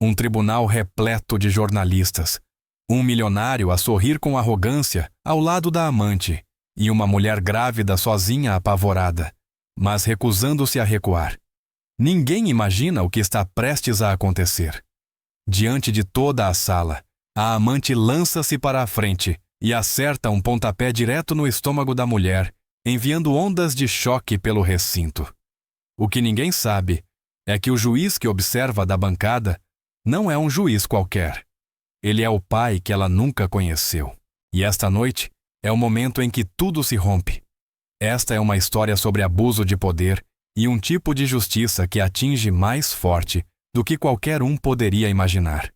Um tribunal repleto de jornalistas. Um milionário a sorrir com arrogância ao lado da amante e uma mulher grávida sozinha apavorada, mas recusando-se a recuar. Ninguém imagina o que está prestes a acontecer. Diante de toda a sala, a amante lança-se para a frente e acerta um pontapé direto no estômago da mulher, enviando ondas de choque pelo recinto. O que ninguém sabe é que o juiz que observa da bancada não é um juiz qualquer. Ele é o pai que ela nunca conheceu. E esta noite é o momento em que tudo se rompe. Esta é uma história sobre abuso de poder e um tipo de justiça que atinge mais forte do que qualquer um poderia imaginar.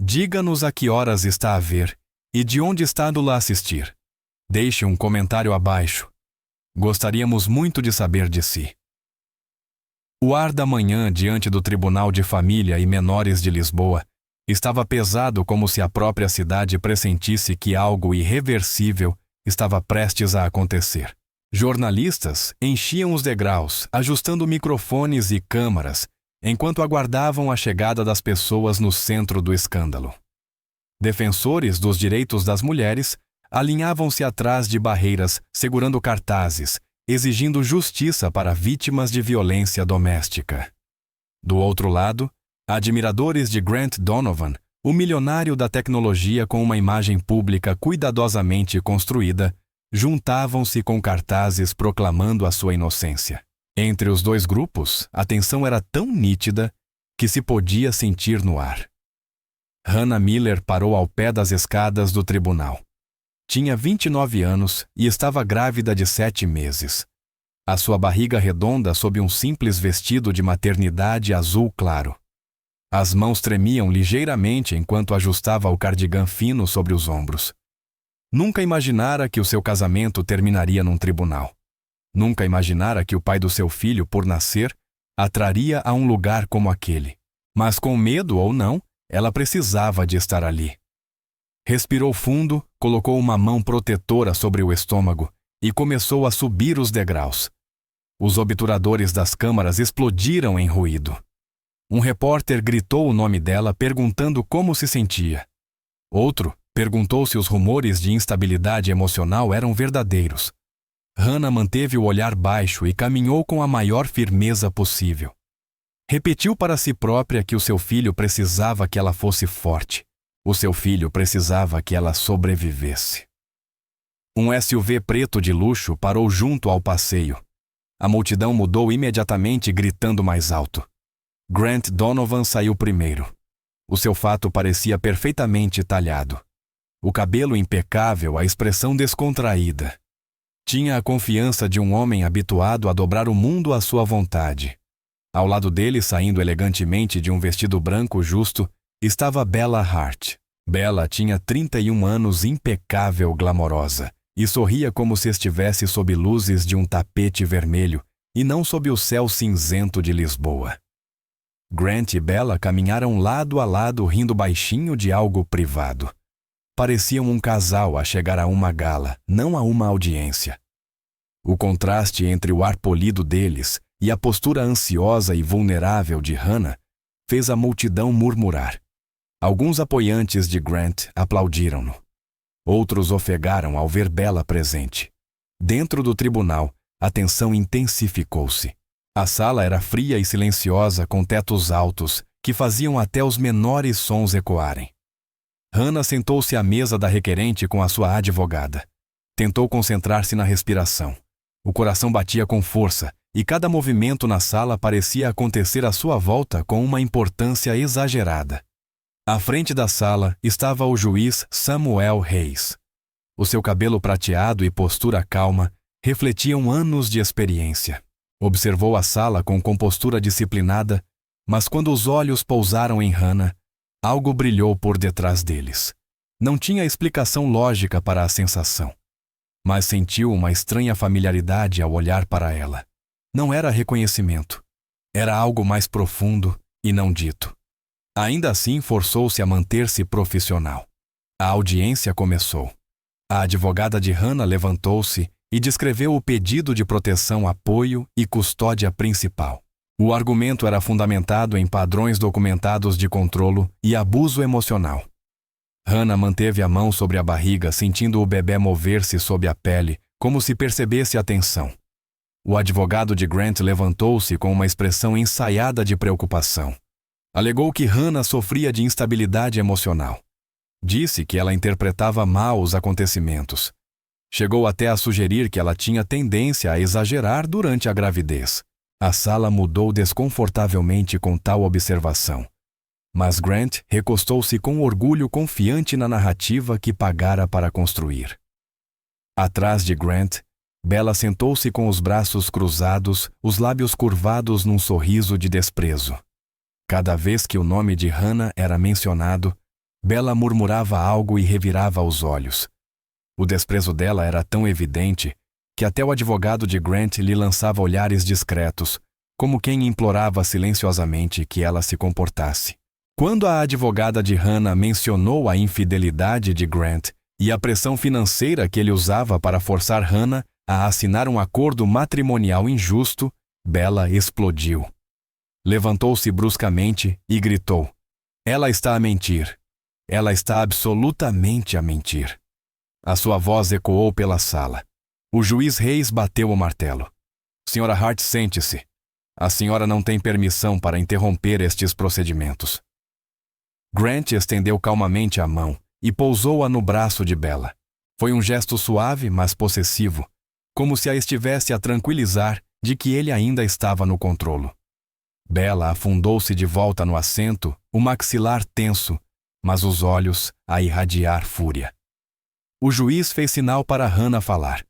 Diga-nos a que horas está a ver e de onde está do lá assistir. Deixe um comentário abaixo. Gostaríamos muito de saber de si. O ar da manhã diante do Tribunal de Família e Menores de Lisboa estava pesado, como se a própria cidade pressentisse que algo irreversível estava prestes a acontecer. Jornalistas enchiam os degraus, ajustando microfones e câmaras, enquanto aguardavam a chegada das pessoas no centro do escândalo. Defensores dos direitos das mulheres alinhavam-se atrás de barreiras, segurando cartazes, exigindo justiça para vítimas de violência doméstica. Do outro lado, admiradores de Grant Donovan, o milionário da tecnologia com uma imagem pública cuidadosamente construída, juntavam-se com cartazes proclamando a sua inocência. Entre os dois grupos, a tensão era tão nítida que se podia sentir no ar. Hannah Miller parou ao pé das escadas do tribunal. Tinha 29 anos e estava grávida de 7 meses. A sua barriga redonda sob um simples vestido de maternidade azul claro. As mãos tremiam ligeiramente enquanto ajustava o cardigã fino sobre os ombros. Nunca imaginara que o seu casamento terminaria num tribunal. Nunca imaginara que o pai do seu filho, por nascer, a traria a um lugar como aquele. Mas com medo ou não, ela precisava de estar ali. Respirou fundo, colocou uma mão protetora sobre o estômago e começou a subir os degraus. Os obturadores das câmaras explodiram em ruído. Um repórter gritou o nome dela perguntando como se sentia. Outro perguntou se os rumores de instabilidade emocional eram verdadeiros. Hannah manteve o olhar baixo e caminhou com a maior firmeza possível. Repetiu para si própria que o seu filho precisava que ela fosse forte. O seu filho precisava que ela sobrevivesse. Um SUV preto de luxo parou junto ao passeio. A multidão mudou imediatamente, gritando mais alto. Grant Donovan saiu primeiro. O seu fato parecia perfeitamente talhado. O cabelo impecável, a expressão descontraída. Tinha a confiança de um homem habituado a dobrar o mundo à sua vontade. Ao lado dele, saindo elegantemente de um vestido branco justo, estava Bella Hart. Bella tinha 31 anos, impecável, glamorosa, e sorria como se estivesse sob luzes de um tapete vermelho e não sob o céu cinzento de Lisboa. Grant e Bella caminharam lado a lado, rindo baixinho de algo privado. Pareciam um casal a chegar a uma gala, não a uma audiência. O contraste entre o ar polido deles e a postura ansiosa e vulnerável de Hannah fez a multidão murmurar. Alguns apoiantes de Grant aplaudiram-no. Outros ofegaram ao ver Bella presente. Dentro do tribunal, a tensão intensificou-se. A sala era fria e silenciosa, com tetos altos, que faziam até os menores sons ecoarem. Hannah sentou-se à mesa da requerente com a sua advogada. Tentou concentrar-se na respiração. O coração batia com força, e cada movimento na sala parecia acontecer à sua volta com uma importância exagerada. À frente da sala estava o juiz Samuel Reis. O seu cabelo prateado e postura calma refletiam anos de experiência. Observou a sala com compostura disciplinada, mas quando os olhos pousaram em Hannah, algo brilhou por detrás deles. Não tinha explicação lógica para a sensação, mas sentiu uma estranha familiaridade ao olhar para ela. Não era reconhecimento. Era algo mais profundo e não dito. Ainda assim, forçou-se a manter-se profissional. A audiência começou. A advogada de Hannah levantou-se e descreveu o pedido de proteção, apoio e custódia principal. O argumento era fundamentado em padrões documentados de controlo e abuso emocional. Hannah manteve a mão sobre a barriga, sentindo o bebê mover-se sob a pele, como se percebesse a tensão. O advogado de Grant levantou-se com uma expressão ensaiada de preocupação. Alegou que Hannah sofria de instabilidade emocional. Disse que ela interpretava mal os acontecimentos. Chegou até a sugerir que ela tinha tendência a exagerar durante a gravidez. A sala mudou desconfortavelmente com tal observação. Mas Grant recostou-se com orgulho confiante na narrativa que pagara para construir. Atrás de Grant, Bella sentou-se com os braços cruzados, os lábios curvados num sorriso de desprezo. Cada vez que o nome de Hannah era mencionado, Bella murmurava algo e revirava os olhos. O desprezo dela era tão evidente que até o advogado de Grant lhe lançava olhares discretos, como quem implorava silenciosamente que ela se comportasse. Quando a advogada de Hannah mencionou a infidelidade de Grant e a pressão financeira que ele usava para forçar Hannah a assinar um acordo matrimonial injusto, Bella explodiu. Levantou-se bruscamente e gritou: "Ela está a mentir. Ela está absolutamente a mentir." A sua voz ecoou pela sala. O juiz Reis bateu o martelo. "Senhora Hart, sente-se. A senhora não tem permissão para interromper estes procedimentos." Grant estendeu calmamente a mão e pousou-a no braço de Bella. Foi um gesto suave, mas possessivo, como se a estivesse a tranquilizar de que ele ainda estava no controlo. Bella afundou-se de volta no assento, o maxilar tenso, mas os olhos a irradiar fúria. O juiz fez sinal para Hannah falar.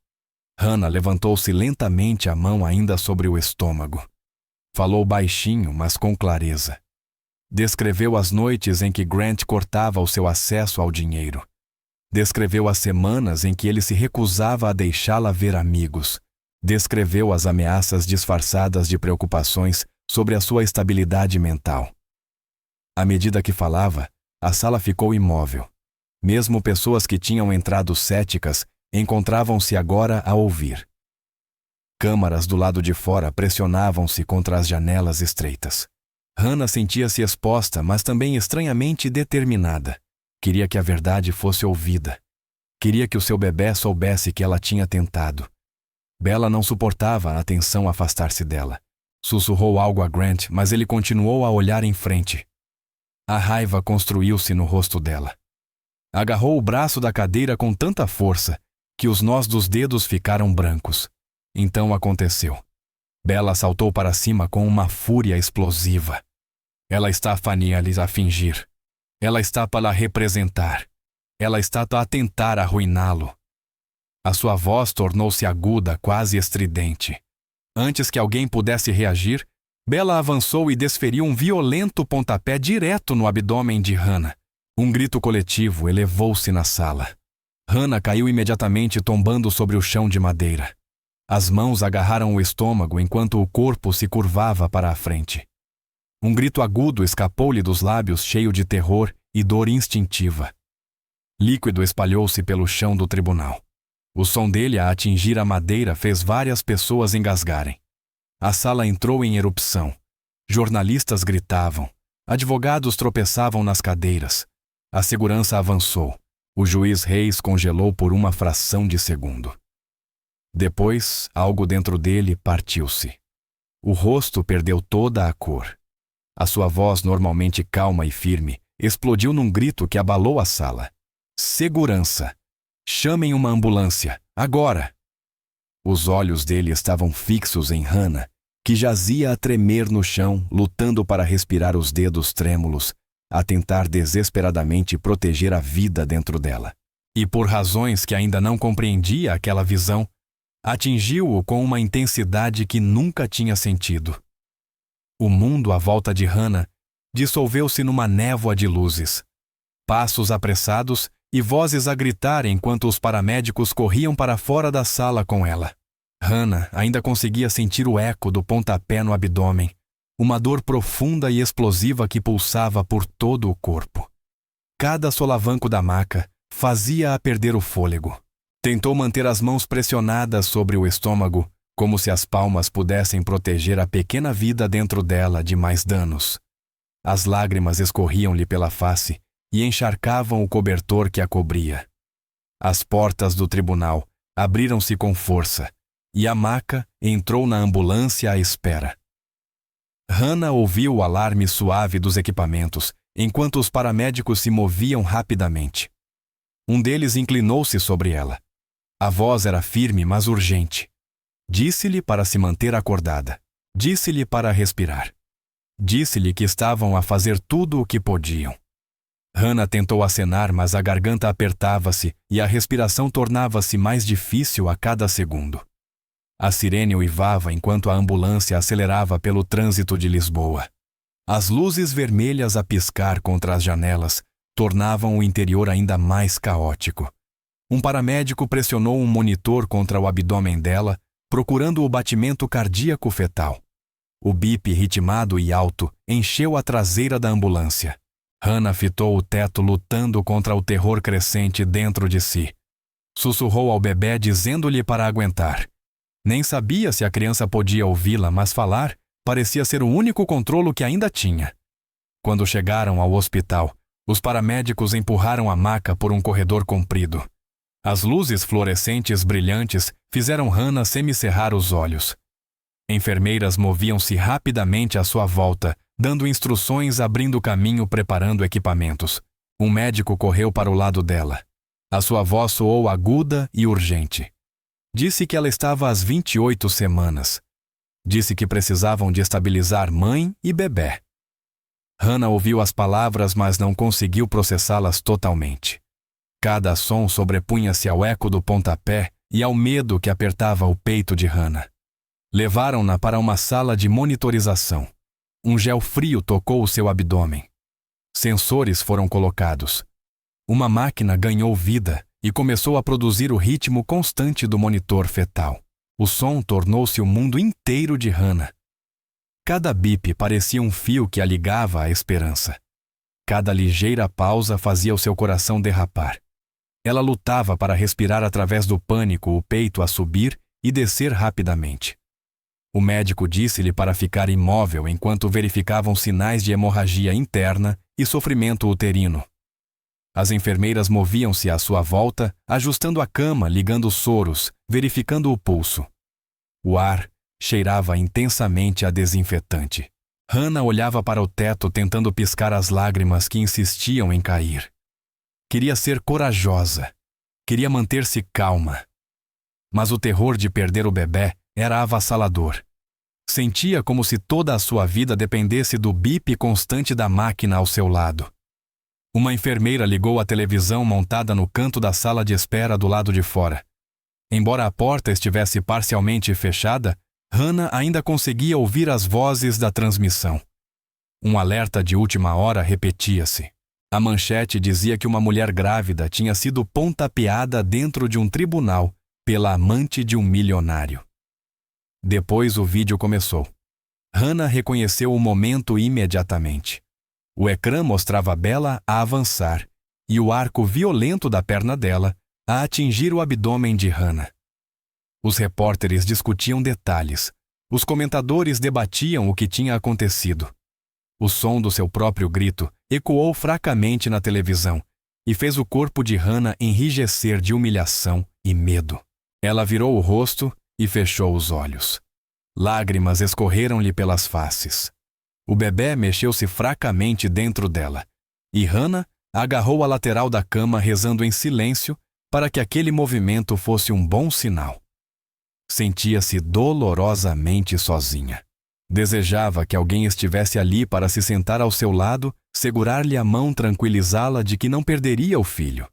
Hannah levantou-se lentamente, a mão ainda sobre o estômago. Falou baixinho, mas com clareza. Descreveu as noites em que Grant cortava o seu acesso ao dinheiro. Descreveu as semanas em que ele se recusava a deixá-la ver amigos. Descreveu as ameaças disfarçadas de preocupações sobre a sua estabilidade mental. À medida que falava, a sala ficou imóvel. Mesmo pessoas que tinham entrado céticas encontravam-se agora a ouvir. Câmaras do lado de fora pressionavam-se contra as janelas estreitas. Hannah sentia-se exposta, mas também estranhamente determinada. Queria que a verdade fosse ouvida. Queria que o seu bebê soubesse que ela tinha tentado. Bella não suportava a tensão afastar-se dela. Sussurrou algo a Grant, mas ele continuou a olhar em frente. A raiva construiu-se no rosto dela. Agarrou o braço da cadeira com tanta força que os nós dos dedos ficaram brancos. Então aconteceu. Bella saltou para cima com uma fúria explosiva. Ela está a fingir. Ela está para representar. Ela está a tentar arruiná-lo. A sua voz tornou-se aguda, quase estridente. Antes que alguém pudesse reagir, Bella avançou e desferiu um violento pontapé direto no abdômen de Hannah. Um grito coletivo elevou-se na sala. Hannah caiu imediatamente, tombando sobre o chão de madeira. As mãos agarraram o estômago enquanto o corpo se curvava para a frente. Um grito agudo escapou-lhe dos lábios, cheio de terror e dor instintiva. Líquido espalhou-se pelo chão do tribunal. O som dele a atingir a madeira fez várias pessoas engasgarem. A sala entrou em erupção. Jornalistas gritavam. Advogados tropeçavam nas cadeiras. A segurança avançou. O juiz Reis congelou por uma fração de segundo. Depois, algo dentro dele partiu-se. O rosto perdeu toda a cor. A sua voz, normalmente calma e firme, explodiu num grito que abalou a sala. "Segurança! Chamem uma ambulância, agora!" Os olhos dele estavam fixos em Hannah, que jazia a tremer no chão, lutando para respirar, os dedos trêmulos, a tentar desesperadamente proteger a vida dentro dela. E por razões que ainda não compreendia aquela visão, atingiu-o com uma intensidade que nunca tinha sentido. O mundo à volta de Hannah dissolveu-se numa névoa de luzes. Passos apressados e vozes a gritar enquanto os paramédicos corriam para fora da sala com ela. Hannah ainda conseguia sentir o eco do pontapé no abdômen, uma dor profunda e explosiva que pulsava por todo o corpo. Cada solavanco da maca fazia-a perder o fôlego. Tentou manter as mãos pressionadas sobre o estômago, como se as palmas pudessem proteger a pequena vida dentro dela de mais danos. As lágrimas escorriam-lhe pela face e encharcavam o cobertor que a cobria. As portas do tribunal abriram-se com força e a maca entrou na ambulância à espera. Hannah ouviu o alarme suave dos equipamentos enquanto os paramédicos se moviam rapidamente. Um deles inclinou-se sobre ela. A voz era firme, mas urgente. Disse-lhe para se manter acordada. Disse-lhe para respirar. Disse-lhe que estavam a fazer tudo o que podiam. Hannah tentou acenar, mas a garganta apertava-se e a respiração tornava-se mais difícil a cada segundo. A sirene uivava enquanto a ambulância acelerava pelo trânsito de Lisboa. As luzes vermelhas a piscar contra as janelas tornavam o interior ainda mais caótico. Um paramédico pressionou um monitor contra o abdômen dela, procurando o batimento cardíaco fetal. O bip ritmado e alto encheu a traseira da ambulância. Hannah fitou o teto lutando contra o terror crescente dentro de si. Sussurrou ao bebê dizendo-lhe para aguentar. Nem sabia se a criança podia ouvi-la, mas falar parecia ser o único controlo que ainda tinha. Quando chegaram ao hospital, os paramédicos empurraram a maca por um corredor comprido. As luzes fluorescentes brilhantes fizeram Hannah semicerrar os olhos. Enfermeiras moviam-se rapidamente à sua volta, dando instruções, abrindo caminho, preparando equipamentos. Um médico correu para o lado dela. A sua voz soou aguda e urgente. Disse que ela estava às 28 semanas. Disse que precisavam de estabilizar mãe e bebê. Hannah ouviu as palavras, mas não conseguiu processá-las totalmente. Cada som sobrepunha-se ao eco do pontapé e ao medo que apertava o peito de Hannah. Levaram-na para uma sala de monitorização. Um gel frio tocou o seu abdômen. Sensores foram colocados. Uma máquina ganhou vida e começou a produzir o ritmo constante do monitor fetal. O som tornou-se o mundo inteiro de Hannah. Cada bip parecia um fio que a ligava à esperança. Cada ligeira pausa fazia o seu coração derrapar. Ela lutava para respirar através do pânico, o peito a subir e descer rapidamente. O médico disse-lhe para ficar imóvel enquanto verificavam sinais de hemorragia interna e sofrimento uterino. As enfermeiras moviam-se à sua volta, ajustando a cama, ligando os soros, verificando o pulso. O ar cheirava intensamente a desinfetante. Hannah olhava para o teto tentando piscar as lágrimas que insistiam em cair. Queria ser corajosa. Queria manter-se calma. Mas o terror de perder o bebê era avassalador. Sentia como se toda a sua vida dependesse do bip constante da máquina ao seu lado. Uma enfermeira ligou a televisão montada no canto da sala de espera do lado de fora. Embora a porta estivesse parcialmente fechada, Hannah ainda conseguia ouvir as vozes da transmissão. Um alerta de última hora repetia-se. A manchete dizia que uma mulher grávida tinha sido pontapeada dentro de um tribunal pela amante de um milionário. Depois o vídeo começou. Hannah reconheceu o momento imediatamente. O ecrã mostrava Bella a avançar e o arco violento da perna dela a atingir o abdômen de Hannah. Os repórteres discutiam detalhes. Os comentadores debatiam o que tinha acontecido. O som do seu próprio grito ecoou fracamente na televisão e fez o corpo de Hannah enrijecer de humilhação e medo. Ela virou o rosto e fechou os olhos. Lágrimas escorreram-lhe pelas faces. O bebê mexeu-se fracamente dentro dela, e Hannah agarrou a lateral da cama rezando em silêncio para que aquele movimento fosse um bom sinal. Sentia-se dolorosamente sozinha. Desejava que alguém estivesse ali para se sentar ao seu lado, segurar-lhe a mão, tranquilizá-la de que não perderia o filho.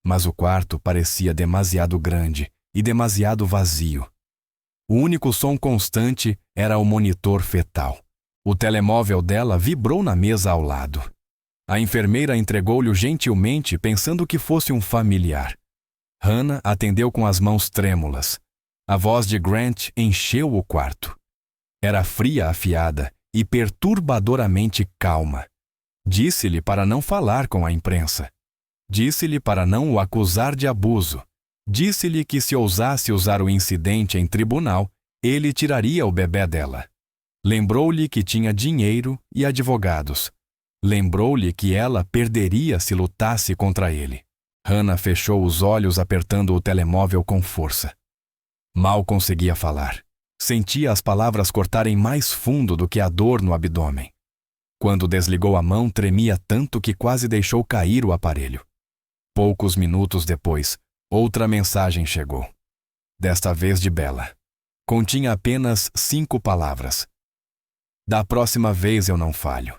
Mas o quarto parecia demasiado grande e demasiado vazio. O único som constante era o monitor fetal. O telemóvel dela vibrou na mesa ao lado. A enfermeira entregou-lhe gentilmente, pensando que fosse um familiar. Hannah atendeu com as mãos trêmulas. A voz de Grant encheu o quarto. Era fria, afiada e perturbadoramente calma. Disse-lhe para não falar com a imprensa. Disse-lhe para não o acusar de abuso. Disse-lhe que se ousasse usar o incidente em tribunal, ele tiraria o bebê dela. Lembrou-lhe que tinha dinheiro e advogados. Lembrou-lhe que ela perderia se lutasse contra ele. Hannah fechou os olhos apertando o telemóvel com força. Mal conseguia falar. Sentia as palavras cortarem mais fundo do que a dor no abdômen. Quando desligou a mão, tremia tanto que quase deixou cair o aparelho. Poucos minutos depois, outra mensagem chegou. Desta vez de Bella. Continha apenas 5 palavras. Da próxima vez eu não falho.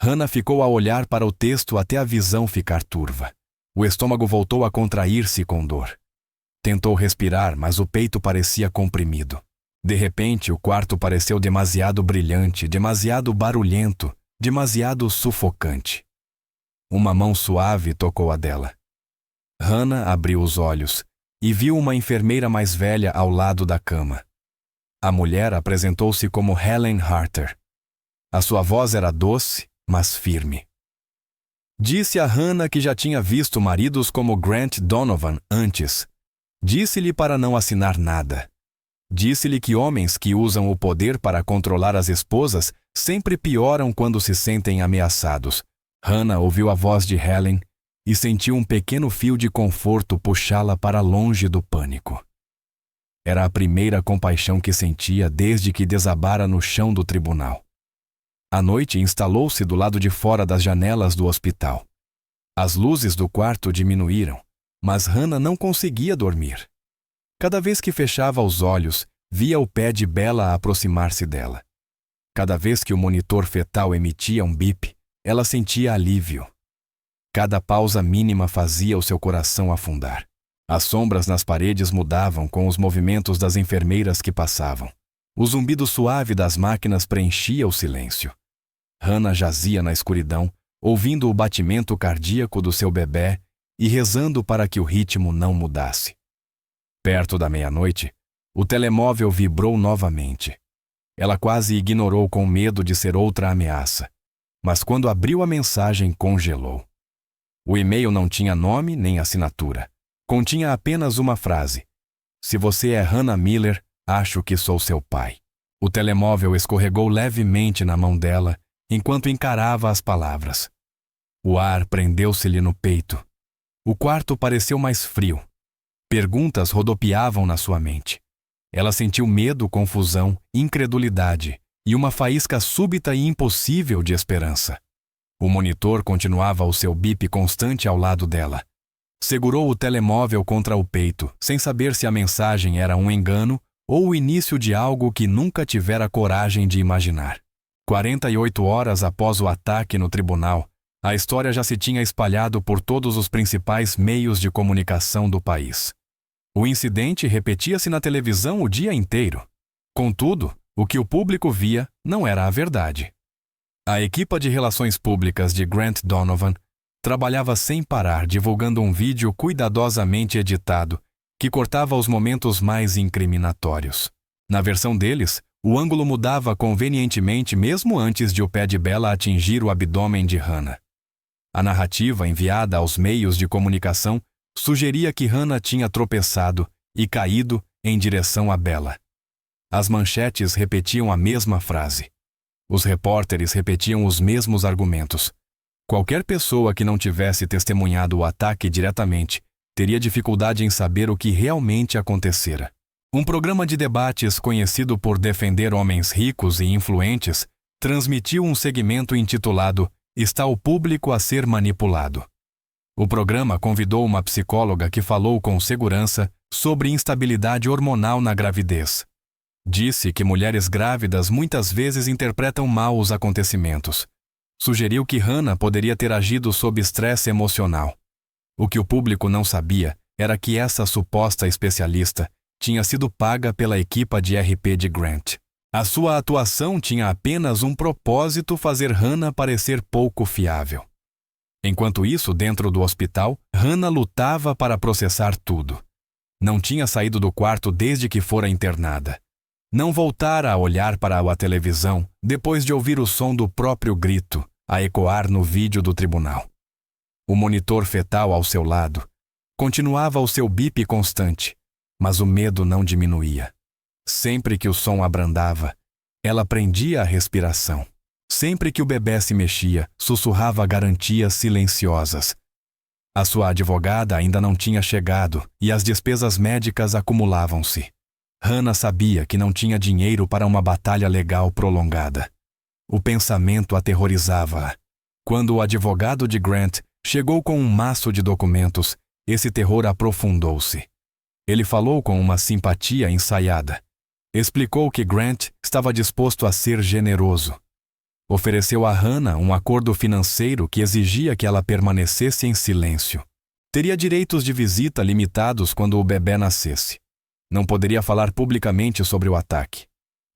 Hannah ficou a olhar para o texto até a visão ficar turva. O estômago voltou a contrair-se com dor. Tentou respirar, mas o peito parecia comprimido. De repente, o quarto pareceu demasiado brilhante, demasiado barulhento, demasiado sufocante. Uma mão suave tocou a dela. Hannah abriu os olhos e viu uma enfermeira mais velha ao lado da cama. A mulher apresentou-se como Helen Harter. A sua voz era doce, mas firme. Disse a Hannah que já tinha visto maridos como Grant Donovan antes. Disse-lhe para não assinar nada. Disse-lhe que homens que usam o poder para controlar as esposas sempre pioram quando se sentem ameaçados. Hannah ouviu a voz de Helen e sentiu um pequeno fio de conforto puxá-la para longe do pânico. Era a primeira compaixão que sentia desde que desabara no chão do tribunal. À noite, instalou-se do lado de fora das janelas do hospital. As luzes do quarto diminuíram, mas Hannah não conseguia dormir. Cada vez que fechava os olhos, via o pé de Bella aproximar-se dela. Cada vez que o monitor fetal emitia um bip, ela sentia alívio. Cada pausa mínima fazia o seu coração afundar. As sombras nas paredes mudavam com os movimentos das enfermeiras que passavam. O zumbido suave das máquinas preenchia o silêncio. Hannah jazia na escuridão, ouvindo o batimento cardíaco do seu bebê e rezando para que o ritmo não mudasse. Perto da meia-noite, o telemóvel vibrou novamente. Ela quase ignorou com medo de ser outra ameaça, mas quando abriu a mensagem, congelou. O e-mail não tinha nome nem assinatura. Continha apenas uma frase: "Se você é Hannah Miller, acho que sou seu pai." O telemóvel escorregou levemente na mão dela enquanto encarava as palavras. O ar prendeu-se-lhe no peito. O quarto pareceu mais frio. Perguntas rodopiavam na sua mente. Ela sentiu medo, confusão, incredulidade e uma faísca súbita e impossível de esperança. O monitor continuava o seu bip constante ao lado dela. Segurou o telemóvel contra o peito, sem saber se a mensagem era um engano ou o início de algo que nunca tivera coragem de imaginar. 48 horas após o ataque no tribunal, a história já se tinha espalhado por todos os principais meios de comunicação do país. O incidente repetia-se na televisão o dia inteiro. Contudo, o que o público via não era a verdade. A equipa de relações públicas de Grant Donovan trabalhava sem parar divulgando um vídeo cuidadosamente editado que cortava os momentos mais incriminatórios. Na versão deles, o ângulo mudava convenientemente mesmo antes de o pé de Bella atingir o abdômen de Hannah. A narrativa enviada aos meios de comunicação sugeria que Hannah tinha tropeçado e caído em direção a Bella. As manchetes repetiam a mesma frase. Os repórteres repetiam os mesmos argumentos. Qualquer pessoa que não tivesse testemunhado o ataque diretamente teria dificuldade em saber o que realmente acontecera. Um programa de debates conhecido por defender homens ricos e influentes transmitiu um segmento intitulado "Está o público a ser manipulado?". O programa convidou uma psicóloga que falou com segurança sobre instabilidade hormonal na gravidez. Disse que mulheres grávidas muitas vezes interpretam mal os acontecimentos. Sugeriu que Hannah poderia ter agido sob estresse emocional. O que o público não sabia era que essa suposta especialista tinha sido paga pela equipa de RP de Grant. A sua atuação tinha apenas um propósito: fazer Hannah parecer pouco fiável. Enquanto isso, dentro do hospital, Hannah lutava para processar tudo. Não tinha saído do quarto desde que fora internada. Não voltara a olhar para a televisão depois de ouvir o som do próprio grito a ecoar no vídeo do tribunal. O monitor fetal ao seu lado continuava o seu bip constante, mas o medo não diminuía. Sempre que o som abrandava, ela prendia a respiração. Sempre que o bebê se mexia, sussurrava garantias silenciosas. A sua advogada ainda não tinha chegado e as despesas médicas acumulavam-se. Hannah sabia que não tinha dinheiro para uma batalha legal prolongada. O pensamento aterrorizava-a. Quando o advogado de Grant chegou com um maço de documentos, esse terror aprofundou-se. Ele falou com uma simpatia ensaiada. Explicou que Grant estava disposto a ser generoso. Ofereceu a Hannah um acordo financeiro que exigia que ela permanecesse em silêncio. Teria direitos de visita limitados quando o bebê nascesse. Não poderia falar publicamente sobre o ataque.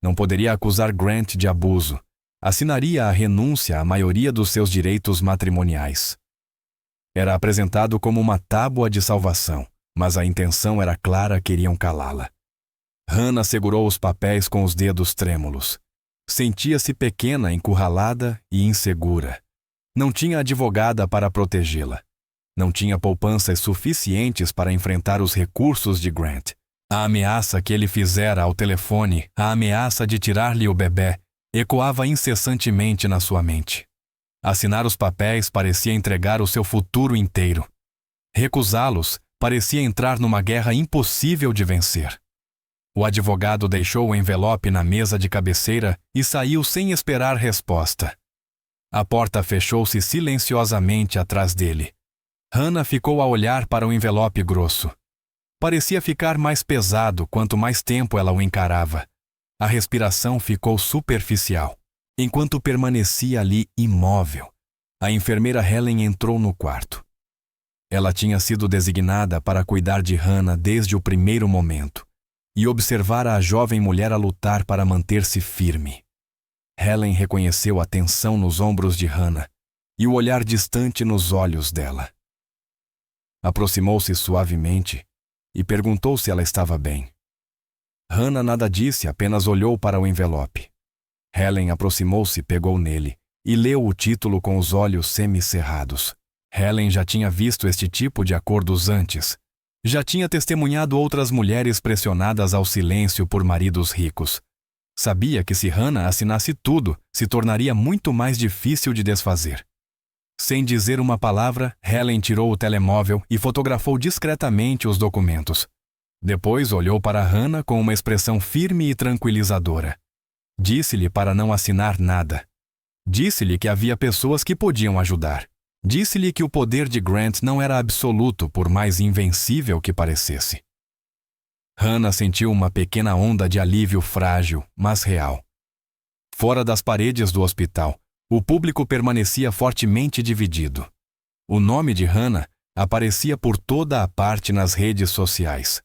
Não poderia acusar Grant de abuso. Assinaria a renúncia à maioria dos seus direitos matrimoniais. Era apresentado como uma tábua de salvação, mas a intenção era clara, queriam calá-la. Hannah segurou os papéis com os dedos trêmulos. Sentia-se pequena, encurralada e insegura. Não tinha advogada para protegê-la. Não tinha poupanças suficientes para enfrentar os recursos de Grant. A ameaça que ele fizera ao telefone, a ameaça de tirar-lhe o bebê, ecoava incessantemente na sua mente. Assinar os papéis parecia entregar o seu futuro inteiro. Recusá-los parecia entrar numa guerra impossível de vencer. O advogado deixou o envelope na mesa de cabeceira e saiu sem esperar resposta. A porta fechou-se silenciosamente atrás dele. Hannah ficou a olhar para o envelope grosso. Parecia ficar mais pesado quanto mais tempo ela o encarava. A respiração ficou superficial. Enquanto permanecia ali imóvel, a enfermeira Helen entrou no quarto. Ela tinha sido designada para cuidar de Hannah desde o primeiro momento e observara a jovem mulher a lutar para manter-se firme. Helen reconheceu a tensão nos ombros de Hannah e o olhar distante nos olhos dela. Aproximou-se suavemente e perguntou se ela estava bem. Hannah nada disse, apenas olhou para o envelope. Helen aproximou-se, pegou nele e leu o título com os olhos semicerrados. Helen já tinha visto este tipo de acordos antes. Já tinha testemunhado outras mulheres pressionadas ao silêncio por maridos ricos. Sabia que se Hannah assinasse tudo, se tornaria muito mais difícil de desfazer. Sem dizer uma palavra, Helen tirou o telemóvel e fotografou discretamente os documentos. Depois olhou para Hannah com uma expressão firme e tranquilizadora. Disse-lhe para não assinar nada. Disse-lhe que havia pessoas que podiam ajudar. Disse-lhe que o poder de Grant não era absoluto, por mais invencível que parecesse. Hannah sentiu uma pequena onda de alívio frágil, mas real. Fora das paredes do hospital, o público permanecia fortemente dividido. O nome de Hannah aparecia por toda a parte nas redes sociais.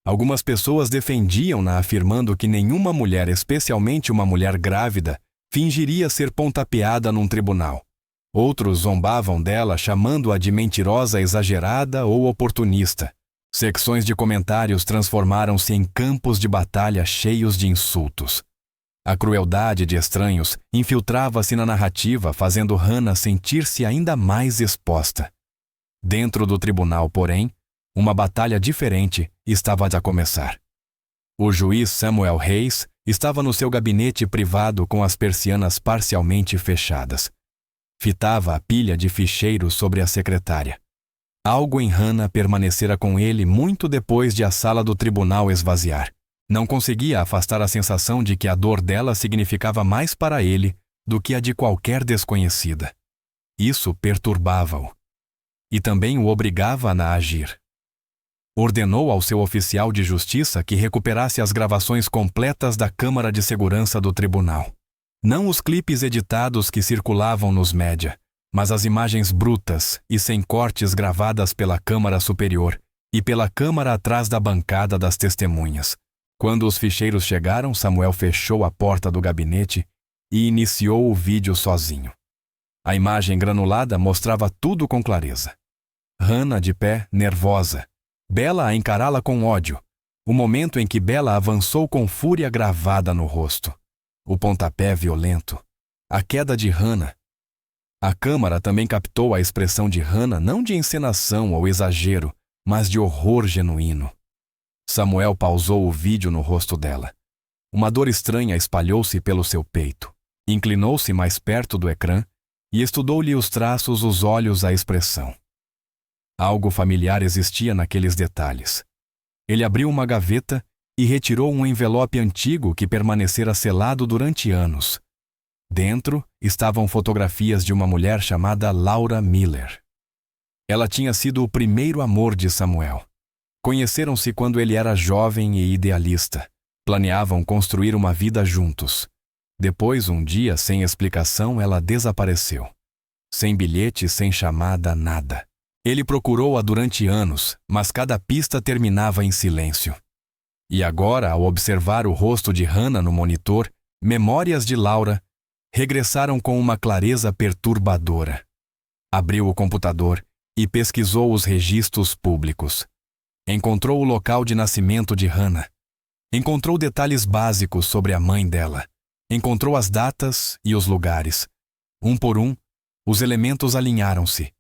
Algumas pessoas defendiam-na, afirmando que nenhuma mulher, especialmente uma mulher grávida, fingiria ser pontapeada num tribunal. Outros zombavam dela, chamando-a de mentirosa exagerada ou oportunista. Secções de comentários transformaram-se em campos de batalha cheios de insultos. A crueldade de estranhos infiltrava-se na narrativa, fazendo Hannah sentir-se ainda mais exposta. Dentro do tribunal, porém, uma batalha diferente estava a começar. O juiz Samuel Reis estava no seu gabinete privado com as persianas parcialmente fechadas. Fitava a pilha de ficheiros sobre a secretária. Algo em Hannah permanecera com ele muito depois de a sala do tribunal esvaziar. Não conseguia afastar a sensação de que a dor dela significava mais para ele do que a de qualquer desconhecida. Isso perturbava-o. E também o obrigava a agir. Ordenou ao seu oficial de justiça que recuperasse as gravações completas da Câmara de Segurança do tribunal. Não os clipes editados que circulavam nos média, mas as imagens brutas e sem cortes gravadas pela Câmara Superior e pela Câmara atrás da bancada das testemunhas. Quando os ficheiros chegaram, Samuel fechou a porta do gabinete e iniciou o vídeo sozinho. A imagem granulada mostrava tudo com clareza. Hannah de pé, nervosa. Bella a encará-la com ódio. O momento em que Bella avançou com fúria gravada no rosto. O pontapé violento. A queda de Hannah. A câmara também captou a expressão de Hannah não de encenação ou exagero, mas de horror genuíno. Samuel pausou o vídeo no rosto dela. Uma dor estranha espalhou-se pelo seu peito. Inclinou-se mais perto do ecrã e estudou-lhe os traços, os olhos, a expressão. Algo familiar existia naqueles detalhes. Ele abriu uma gaveta e retirou um envelope antigo que permanecera selado durante anos. Dentro estavam fotografias de uma mulher chamada Laura Miller. Ela tinha sido o primeiro amor de Samuel. Conheceram-se quando ele era jovem e idealista. Planeavam construir uma vida juntos. Depois, um dia, sem explicação, ela desapareceu. Sem bilhete, sem chamada, nada. Ele procurou-a durante anos, mas cada pista terminava em silêncio. E agora, ao observar o rosto de Hannah no monitor, memórias de Laura regressaram com uma clareza perturbadora. Abriu o computador e pesquisou os registros públicos. Encontrou o local de nascimento de Hannah. Encontrou detalhes básicos sobre a mãe dela. Encontrou as datas e os lugares. Um por um, os elementos alinharam-se.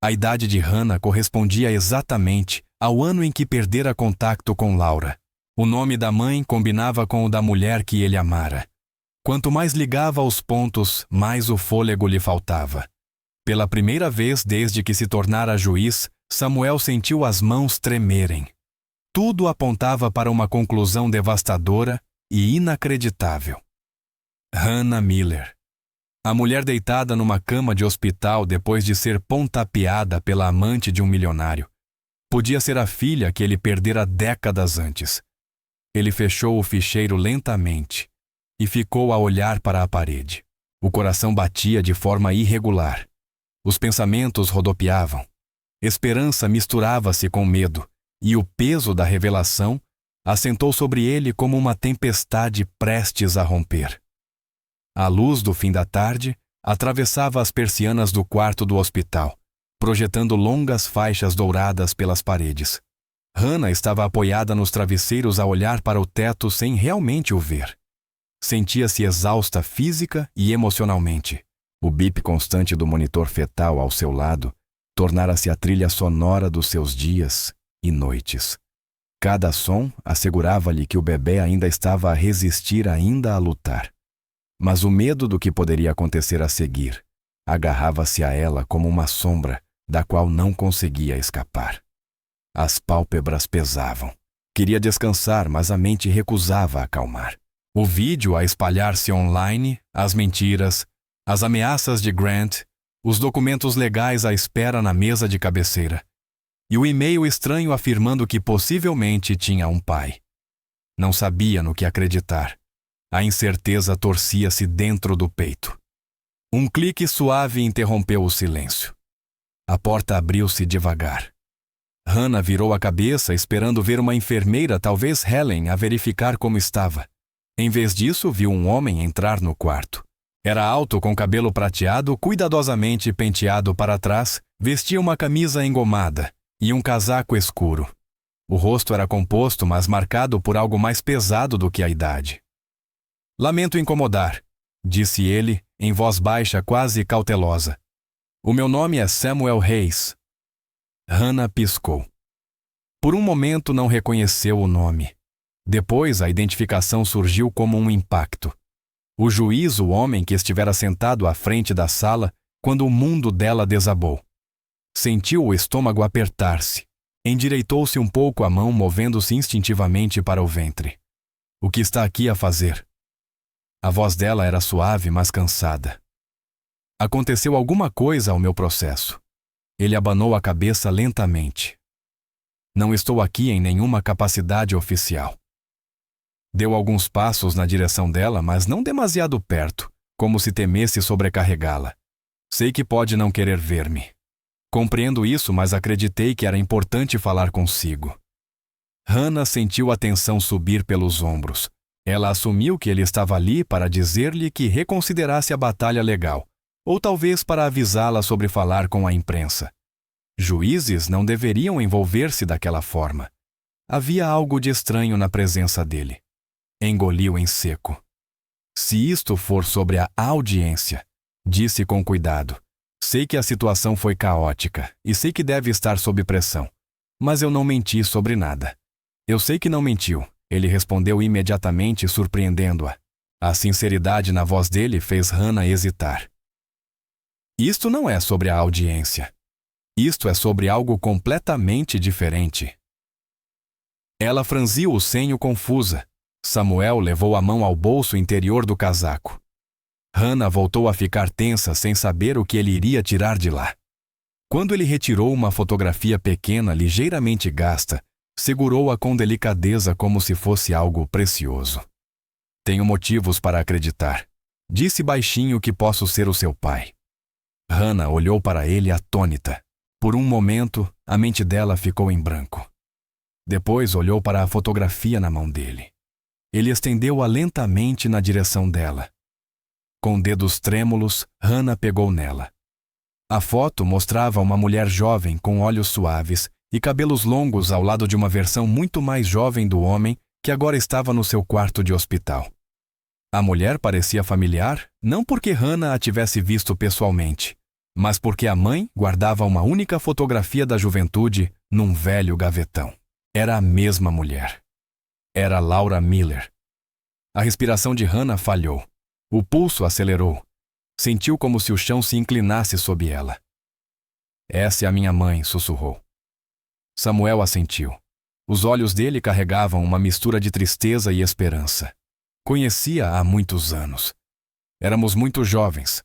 A idade de Hannah correspondia exatamente ao ano em que perdera contato com Laura. O nome da mãe combinava com o da mulher que ele amara. Quanto mais ligava os pontos, mais o fôlego lhe faltava. Pela primeira vez desde que se tornara juiz, Samuel sentiu as mãos tremerem. Tudo apontava para uma conclusão devastadora e inacreditável. Hannah Miller. A mulher deitada numa cama de hospital depois de ser pontapeada pela amante de um milionário. Podia ser a filha que ele perdera décadas antes. Ele fechou o ficheiro lentamente e ficou a olhar para a parede. O coração batia de forma irregular. Os pensamentos rodopiavam. Esperança misturava-se com medo, e o peso da revelação assentou sobre ele como uma tempestade prestes a romper. A luz do fim da tarde atravessava as persianas do quarto do hospital, projetando longas faixas douradas pelas paredes. Hannah estava apoiada nos travesseiros a olhar para o teto sem realmente o ver. Sentia-se exausta física e emocionalmente. O bip constante do monitor fetal ao seu lado tornara-se a trilha sonora dos seus dias e noites. Cada som assegurava-lhe que o bebê ainda estava a resistir, ainda a lutar. Mas o medo do que poderia acontecer a seguir agarrava-se a ela como uma sombra da qual não conseguia escapar. As pálpebras pesavam. Queria descansar, mas a mente recusava acalmar. O vídeo a espalhar-se online, as mentiras, as ameaças de Grant, os documentos legais à espera na mesa de cabeceira, e o e-mail estranho afirmando que possivelmente tinha um pai. Não sabia no que acreditar. A incerteza torcia-se dentro do peito. Um clique suave interrompeu o silêncio. A porta abriu-se devagar. Hannah virou a cabeça esperando ver uma enfermeira, talvez Helen, a verificar como estava. Em vez disso, viu um homem entrar no quarto. Era alto, com cabelo prateado, cuidadosamente penteado para trás, vestia uma camisa engomada e um casaco escuro. O rosto era composto, mas marcado por algo mais pesado do que a idade. "Lamento incomodar", disse ele, em voz baixa, quase cautelosa. "O meu nome é Samuel Hayes." Hannah piscou. Por um momento não reconheceu o nome. Depois a identificação surgiu como um impacto. O juiz, o homem que estivera sentado à frente da sala quando o mundo dela desabou. Sentiu o estômago apertar-se. Endireitou-se um pouco a mão, movendo-se instintivamente para o ventre. "O que está aqui a fazer?" A voz dela era suave, mas cansada. "Aconteceu alguma coisa ao meu processo." Ele abanou a cabeça lentamente. "Não estou aqui em nenhuma capacidade oficial." Deu alguns passos na direção dela, mas não demasiado perto, como se temesse sobrecarregá-la. "Sei que pode não querer ver-me. Compreendo isso, mas acreditei que era importante falar consigo." Hannah sentiu a tensão subir pelos ombros. Ela assumiu que ele estava ali para dizer-lhe que reconsiderasse a batalha legal, ou talvez para avisá-la sobre falar com a imprensa. Juízes não deveriam envolver-se daquela forma. Havia algo de estranho na presença dele. Engoliu em seco. "Se isto for sobre a audiência", disse com cuidado, "sei que a situação foi caótica e sei que deve estar sob pressão, mas eu não menti sobre nada. Eu sei que não mentiu, ele respondeu imediatamente, surpreendendo-a. A sinceridade na voz dele fez Hannah hesitar. Isto não é sobre a audiência. Isto é sobre algo completamente diferente. Ela franziu o senho confusa. Samuel levou a mão ao bolso interior do casaco. Hannah voltou a ficar tensa sem saber o que ele iria tirar de lá. Quando ele retirou uma fotografia pequena ligeiramente gasta, segurou-a com delicadeza como se fosse algo precioso. Tenho motivos para acreditar. Disse baixinho que posso ser o seu pai. Hannah olhou para ele atônita. Por um momento, a mente dela ficou em branco. Depois olhou para a fotografia na mão dele. Ele estendeu-a lentamente na direção dela. Com dedos trêmulos, Hannah pegou nela. A foto mostrava uma mulher jovem com olhos suaves e cabelos longos ao lado de uma versão muito mais jovem do homem que agora estava no seu quarto de hospital. A mulher parecia familiar, não porque Hannah a tivesse visto pessoalmente, mas porque a mãe guardava uma única fotografia da juventude num velho gavetão. Era a mesma mulher. Era Laura Miller. A respiração de Hannah falhou. O pulso acelerou. Sentiu como se o chão se inclinasse sob ela. Essa é a minha mãe, sussurrou. Samuel assentiu. Os olhos dele carregavam uma mistura de tristeza e esperança. Conhecia-a há muitos anos. Éramos muito jovens.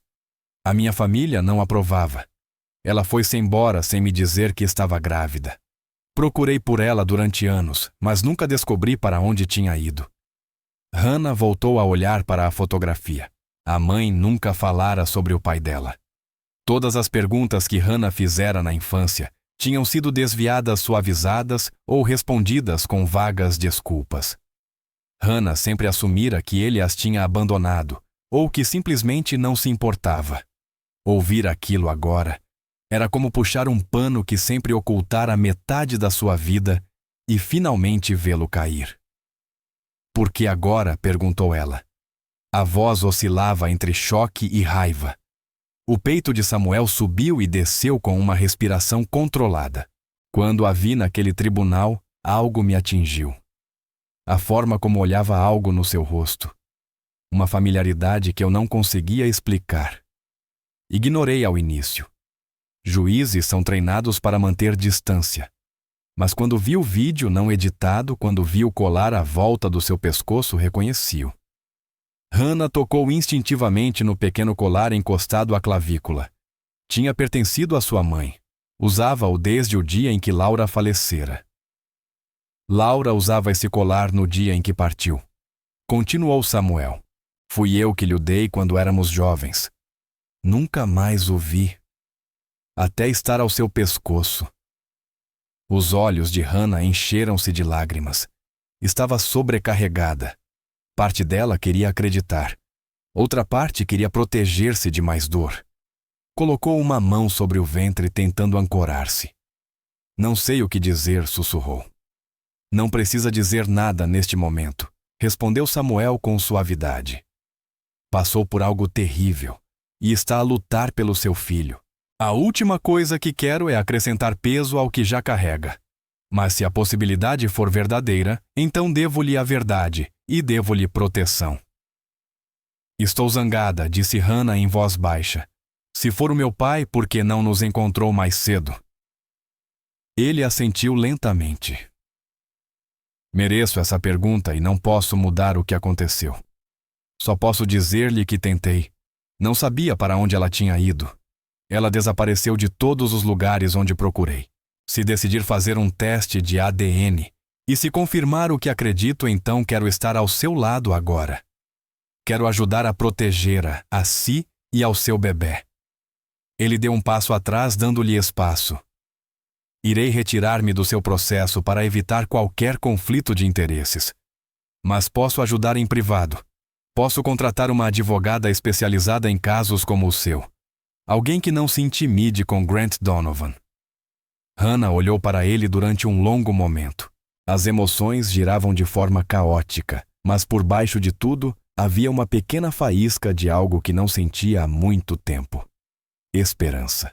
A minha família não aprovava. Ela foi-se embora sem me dizer que estava grávida. Procurei por ela durante anos, mas nunca descobri para onde tinha ido. Hannah voltou a olhar para a fotografia. A mãe nunca falara sobre o pai dela. Todas as perguntas que Hannah fizera na infância tinham sido desviadas, suavizadas ou respondidas com vagas desculpas. Hannah sempre assumira que ele as tinha abandonado, ou que simplesmente não se importava. Ouvir aquilo agora era como puxar um pano que sempre ocultara metade da sua vida e finalmente vê-lo cair. Por que agora? Perguntou ela. A voz oscilava entre choque e raiva. O peito de Samuel subiu e desceu com uma respiração controlada. Quando a vi naquele tribunal, algo me atingiu. A forma como olhava algo no seu rosto. Uma familiaridade que eu não conseguia explicar. Ignorei ao início. Juízes são treinados para manter distância. Mas quando vi o vídeo não editado, quando vi o colar à volta do seu pescoço, reconheci-o. Hannah tocou instintivamente no pequeno colar encostado à clavícula. Tinha pertencido à sua mãe. Usava-o desde o dia em que Laura falecera. Laura usava esse colar no dia em que partiu. Continuou Samuel. Fui eu que lhe o dei quando éramos jovens. Nunca mais o vi. Até estar ao seu pescoço. Os olhos de Hannah encheram-se de lágrimas. Estava sobrecarregada. Parte dela queria acreditar. Outra parte queria proteger-se de mais dor. Colocou uma mão sobre o ventre tentando ancorar-se. Não sei o que dizer, sussurrou. Não precisa dizer nada neste momento, respondeu Samuel com suavidade. Passou por algo terrível e está a lutar pelo seu filho. A última coisa que quero é acrescentar peso ao que já carrega. Mas se a possibilidade for verdadeira, então devo-lhe a verdade e devo-lhe proteção. Estou zangada, disse Hannah em voz baixa. Se for o meu pai, por que não nos encontrou mais cedo? Ele assentiu lentamente. Mereço essa pergunta e não posso mudar o que aconteceu. Só posso dizer-lhe que tentei. Não sabia para onde ela tinha ido. Ela desapareceu de todos os lugares onde procurei. Se decidir fazer um teste de ADN e se confirmar o que acredito, então quero estar ao seu lado agora. Quero ajudar a protegê-la, a si e ao seu bebê. Ele deu um passo atrás, dando-lhe espaço. Irei retirar-me do seu processo para evitar qualquer conflito de interesses. Mas posso ajudar em privado. Posso contratar uma advogada especializada em casos como o seu. Alguém que não se intimide com Grant Donovan. Hannah olhou para ele durante um longo momento. As emoções giravam de forma caótica, mas por baixo de tudo havia uma pequena faísca de algo que não sentia há muito tempo. Esperança.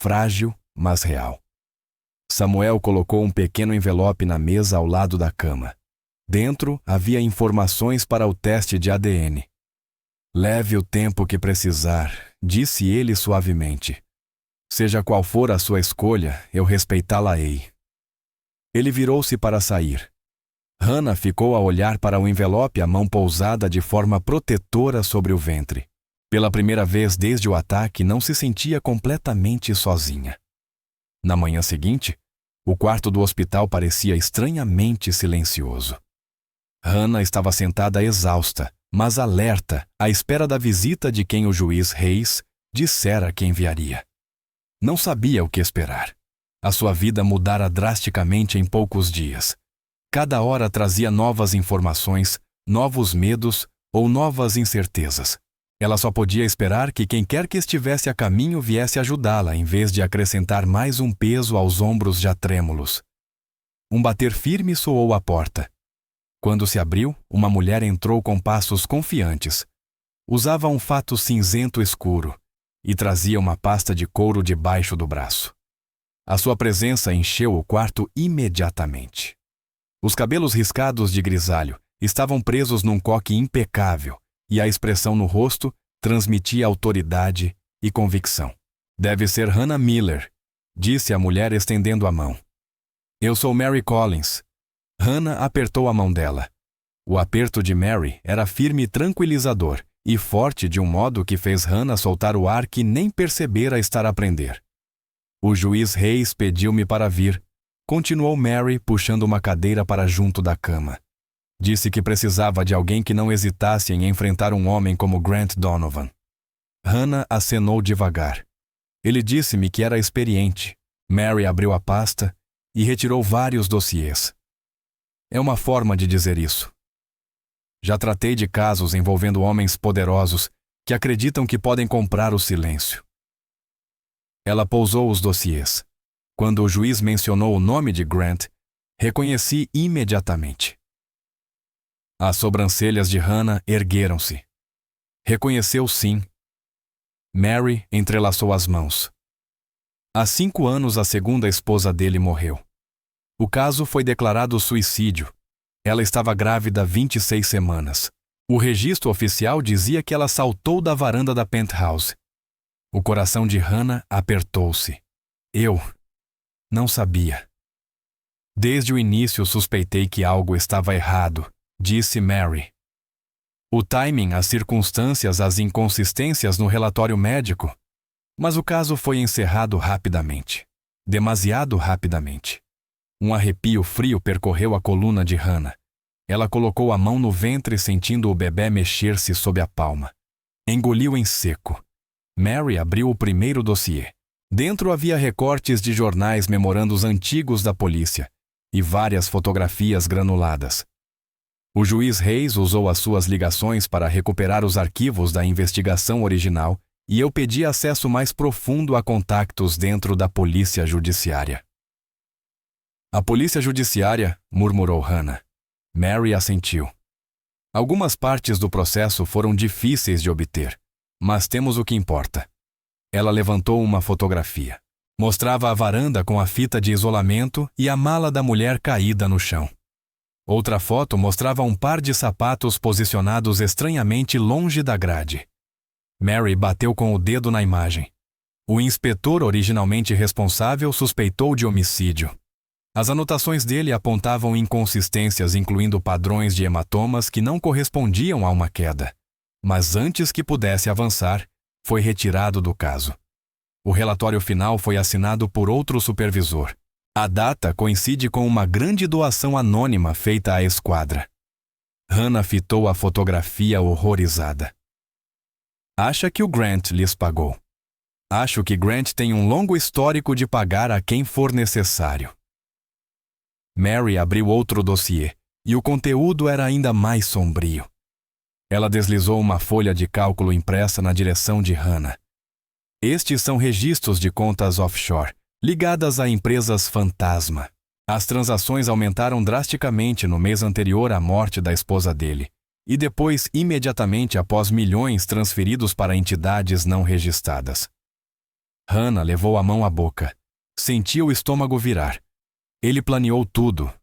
Frágil, mas real. Samuel colocou um pequeno envelope na mesa ao lado da cama. Dentro havia informações para o teste de ADN. Leve o tempo que precisar, disse ele suavemente. Seja qual for a sua escolha, eu respeitá-la-ei. Ele virou-se para sair. Hannah ficou a olhar para o envelope, a mão pousada de forma protetora sobre o ventre. Pela primeira vez desde o ataque, não se sentia completamente sozinha. Na manhã seguinte, o quarto do hospital parecia estranhamente silencioso. Hannah estava sentada exausta, mas alerta, à espera da visita de quem o juiz Reis dissera que enviaria. Não sabia o que esperar. A sua vida mudara drasticamente em poucos dias. Cada hora trazia novas informações, novos medos ou novas incertezas. Ela só podia esperar que quem quer que estivesse a caminho viesse ajudá-la, em vez de acrescentar mais um peso aos ombros já trêmulos. Um bater firme soou à porta. Quando se abriu, uma mulher entrou com passos confiantes. Usava um fato cinzento escuro e trazia uma pasta de couro debaixo do braço. A sua presença encheu o quarto imediatamente. Os cabelos riscados de grisalho estavam presos num coque impecável e a expressão no rosto transmitia autoridade e convicção. Deve ser Hannah Miller, disse a mulher estendendo a mão. Eu sou Mary Collins. Hannah apertou a mão dela. O aperto de Mary era firme e tranquilizador e forte de um modo que fez Hannah soltar o ar que nem percebera estar a prender. O juiz Reis pediu-me para vir, continuou Mary puxando uma cadeira para junto da cama. Disse que precisava de alguém que não hesitasse em enfrentar um homem como Grant Donovan. Hannah acenou devagar. Ele disse-me que era experiente. Mary abriu a pasta e retirou vários dossiês. É uma forma de dizer isso. Já tratei de casos envolvendo homens poderosos que acreditam que podem comprar o silêncio. Ela pousou os dossiês. Quando o juiz mencionou o nome de Grant, reconheci imediatamente. As sobrancelhas de Hannah ergueram-se. Reconheceu sim. Mary entrelaçou as mãos. Há 5 anos a segunda esposa dele morreu. O caso foi declarado suicídio. Ela estava grávida 26 semanas. O registro oficial dizia que ela saltou da varanda da penthouse. O coração de Hannah apertou-se. Eu não sabia. Desde o início suspeitei que algo estava errado, disse Mary. O timing, as circunstâncias, as inconsistências no relatório médico. Mas o caso foi encerrado rapidamente. Demasiado rapidamente. Um arrepio frio percorreu a coluna de Hannah. Ela colocou a mão no ventre sentindo o bebê mexer-se sob a palma. Engoliu em seco. Mary abriu o primeiro dossiê. Dentro havia recortes de jornais memorandos antigos da polícia e várias fotografias granuladas. O juiz Reis usou as suas ligações para recuperar os arquivos da investigação original e eu pedi acesso mais profundo a contactos dentro da polícia judiciária. A polícia judiciária, murmurou Hannah. Mary assentiu. Algumas partes do processo foram difíceis de obter, mas temos o que importa. Ela levantou uma fotografia. Mostrava a varanda com a fita de isolamento e a mala da mulher caída no chão. Outra foto mostrava um par de sapatos posicionados estranhamente longe da grade. Mary bateu com o dedo na imagem. O inspetor originalmente responsável suspeitou de homicídio. As anotações dele apontavam inconsistências, incluindo padrões de hematomas que não correspondiam a uma queda. Mas antes que pudesse avançar, foi retirado do caso. O relatório final foi assinado por outro supervisor. A data coincide com uma grande doação anônima feita à esquadra. Hannah fitou a fotografia horrorizada. Acha que o Grant lhes pagou. Acho que Grant tem um longo histórico de pagar a quem for necessário. Mary abriu outro dossiê, e o conteúdo era ainda mais sombrio. Ela deslizou uma folha de cálculo impressa na direção de Hannah. Estes são registros de contas offshore, ligadas a empresas fantasma. As transações aumentaram drasticamente no mês anterior à morte da esposa dele, e depois imediatamente após milhões transferidos para entidades não registradas. Hannah levou a mão à boca. sentia o estômago virar. Ele planeou tudo.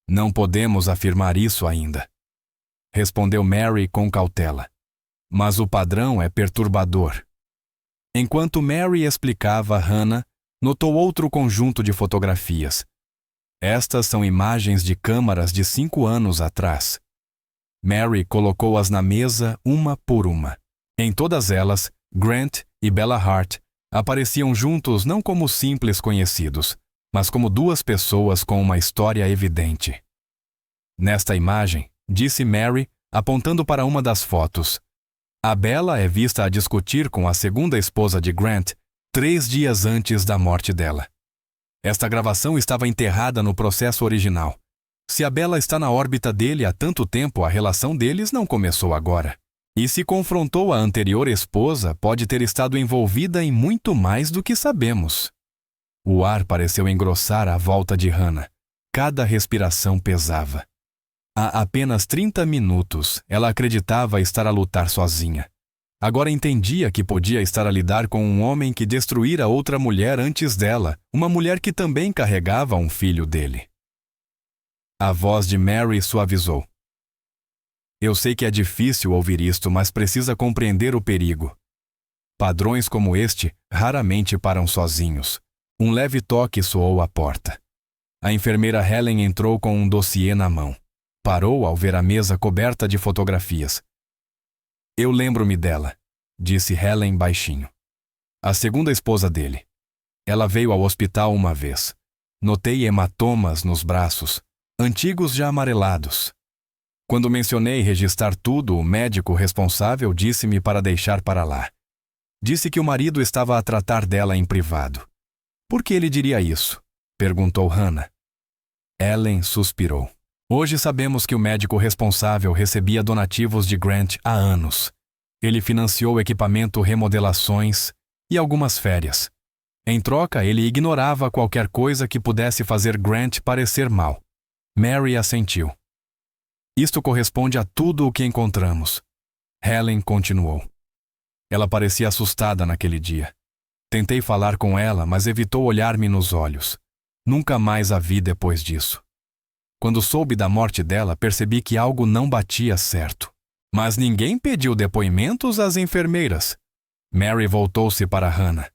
Não podemos afirmar isso ainda, respondeu Mary com cautela. Mas o padrão é perturbador. Enquanto Mary explicava, Hannah notou outro conjunto de fotografias. Estas são imagens de câmaras de 5 anos atrás. Mary colocou-as na mesa uma por uma. Em todas elas, Grant e Bella Hart apareciam juntos não como simples conhecidos, mas como duas pessoas com uma história evidente. Nesta imagem, disse Mary, apontando para uma das fotos, a Bella é vista a discutir com a segunda esposa de Grant 3 dias antes da morte dela. Esta gravação estava enterrada no processo original. Se a Bella está na órbita dele há tanto tempo, a relação deles não começou agora. E se confrontou a anterior esposa, pode ter estado envolvida em muito mais do que sabemos. O ar pareceu engrossar à volta de Hannah. Cada respiração pesava. Há apenas 30 minutos, ela acreditava estar a lutar sozinha. Agora entendia que podia estar a lidar com um homem que destruíra outra mulher antes dela, uma mulher que também carregava um filho dele. A voz de Mary suavizou. Eu sei que é difícil ouvir isto, mas precisa compreender o perigo. Padrões como este raramente param sozinhos. Um leve toque soou à porta. A enfermeira Helen entrou com um dossiê na mão. Parou ao ver a mesa coberta de fotografias. Eu lembro-me dela, disse Helen baixinho. A segunda esposa dele. Ela veio ao hospital uma vez. Notei hematomas nos braços, antigos já amarelados. Quando mencionei registrar tudo, o médico responsável disse-me para deixar para lá. Disse que o marido estava a tratar dela em privado. Por que ele diria isso? Perguntou Hannah. Ellen suspirou. Hoje sabemos que o médico responsável recebia donativos de Grant há anos. Ele financiou equipamento, remodelações e algumas férias. Em troca, ele ignorava qualquer coisa que pudesse fazer Grant parecer mal. Mary assentiu. Isto corresponde a tudo o que encontramos. Helen continuou. Ela parecia assustada naquele dia. Tentei falar com ela, mas evitou olhar-me nos olhos. Nunca mais a vi depois disso. Quando soube da morte dela, percebi que algo não batia certo. Mas ninguém pediu depoimentos às enfermeiras. Mary voltou-se para Hannah.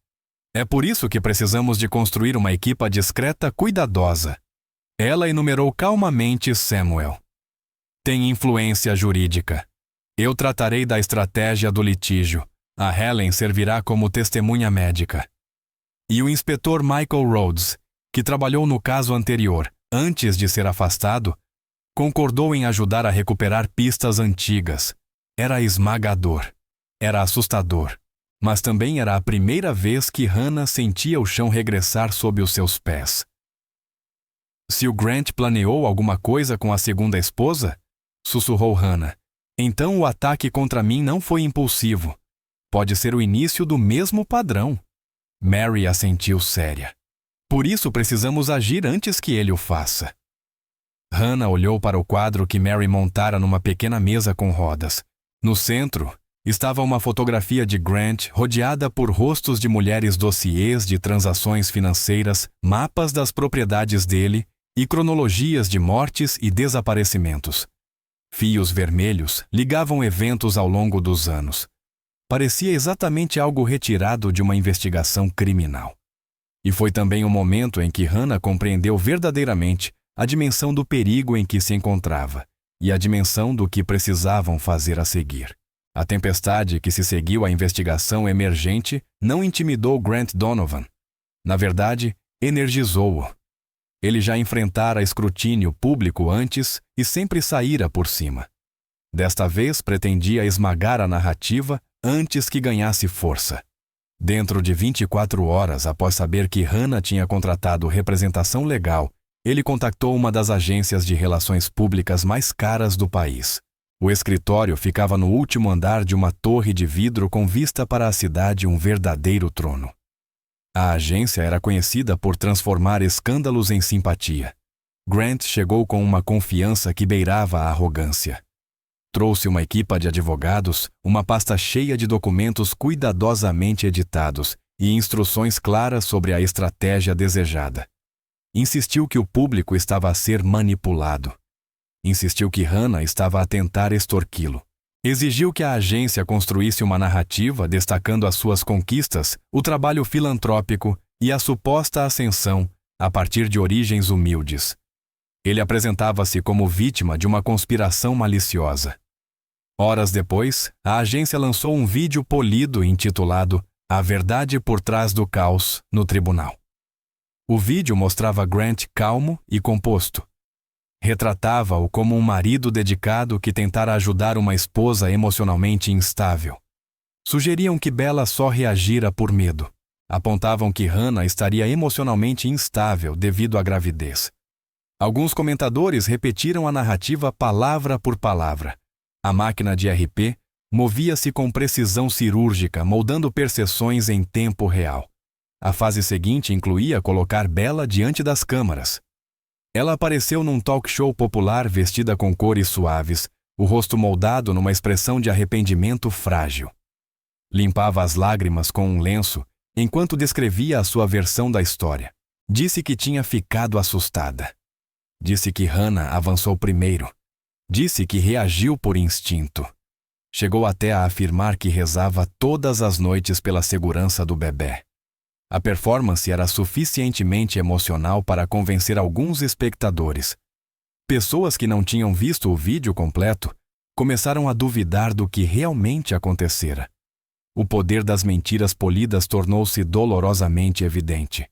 É por isso que precisamos de construir uma equipa discreta, cuidadosa. Ela enumerou calmamente Samuel. Tem influência jurídica. Eu tratarei da estratégia do litígio. A Helen servirá como testemunha médica. E o inspetor Michael Rhodes, que trabalhou no caso anterior, antes de ser afastado, concordou em ajudar a recuperar pistas antigas. Era esmagador. Era assustador. Mas também era a primeira vez que Hannah sentia o chão regressar sob os seus pés. Se o Grant planeou alguma coisa com a segunda esposa, sussurrou Hannah, então o ataque contra mim não foi impulsivo. Pode ser o início do mesmo padrão. Mary assentiu séria. Por isso precisamos agir antes que ele o faça. Hannah olhou para o quadro que Mary montara numa pequena mesa com rodas. No centro, estava uma fotografia de Grant rodeada por rostos de mulheres, dossiês de transações financeiras, mapas das propriedades dele e cronologias de mortes e desaparecimentos. Fios vermelhos ligavam eventos ao longo dos anos. Parecia exatamente algo retirado de uma investigação criminal. E foi também o momento em que Hannah compreendeu verdadeiramente a dimensão do perigo em que se encontrava e a dimensão do que precisavam fazer a seguir. A tempestade que se seguiu à investigação emergente não intimidou Grant Donovan. Na verdade, energizou-o. Ele já enfrentara escrutínio público antes e sempre saíra por cima. Desta vez pretendia esmagar a narrativa antes que ganhasse força. Dentro de 24 horas após saber que Hannah tinha contratado representação legal, ele contactou uma das agências de relações públicas mais caras do país. O escritório ficava no último andar de uma torre de vidro com vista para a cidade, um verdadeiro trono. A agência era conhecida por transformar escândalos em simpatia. Grant chegou com uma confiança que beirava a arrogância. Trouxe uma equipa de advogados, uma pasta cheia de documentos cuidadosamente editados e instruções claras sobre a estratégia desejada. Insistiu que o público estava a ser manipulado. Insistiu que Hannah estava a tentar extorquí-lo. Exigiu que a agência construísse uma narrativa destacando as suas conquistas, o trabalho filantrópico e a suposta ascensão a partir de origens humildes. Ele apresentava-se como vítima de uma conspiração maliciosa. Horas depois, a agência lançou um vídeo polido intitulado A Verdade por Trás do Caos no tribunal. O vídeo mostrava Grant calmo e composto. Retratava-o como um marido dedicado que tentara ajudar uma esposa emocionalmente instável. Sugeriam que Bella só reagira por medo. Apontavam que Hannah estaria emocionalmente instável devido à gravidez. Alguns comentadores repetiram a narrativa palavra por palavra. A máquina de RP movia-se com precisão cirúrgica, moldando percepções em tempo real. A fase seguinte incluía colocar Bella diante das câmaras. Ela apareceu num talk show popular vestida com cores suaves, o rosto moldado numa expressão de arrependimento frágil. Limpava as lágrimas com um lenço enquanto descrevia a sua versão da história. Disse que tinha ficado assustada. Disse que Hannah avançou primeiro. Disse que reagiu por instinto. Chegou até a afirmar que rezava todas as noites pela segurança do bebê. A performance era suficientemente emocional para convencer alguns espectadores. Pessoas que não tinham visto o vídeo completo começaram a duvidar do que realmente acontecera. O poder das mentiras polidas tornou-se dolorosamente evidente.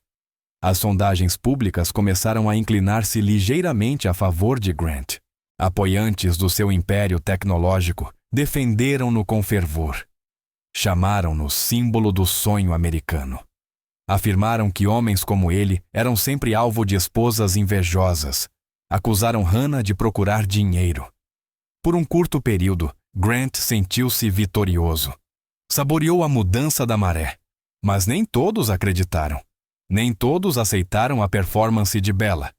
As sondagens públicas começaram a inclinar-se ligeiramente a favor de Grant. Apoiantes do seu império tecnológico defenderam-no com fervor. Chamaram-no símbolo do sonho americano. Afirmaram que homens como ele eram sempre alvo de esposas invejosas. Acusaram Hannah de procurar dinheiro. Por um curto período, Grant sentiu-se vitorioso. Saboreou a mudança da maré. Mas nem todos acreditaram. Nem todos aceitaram a performance de Bella.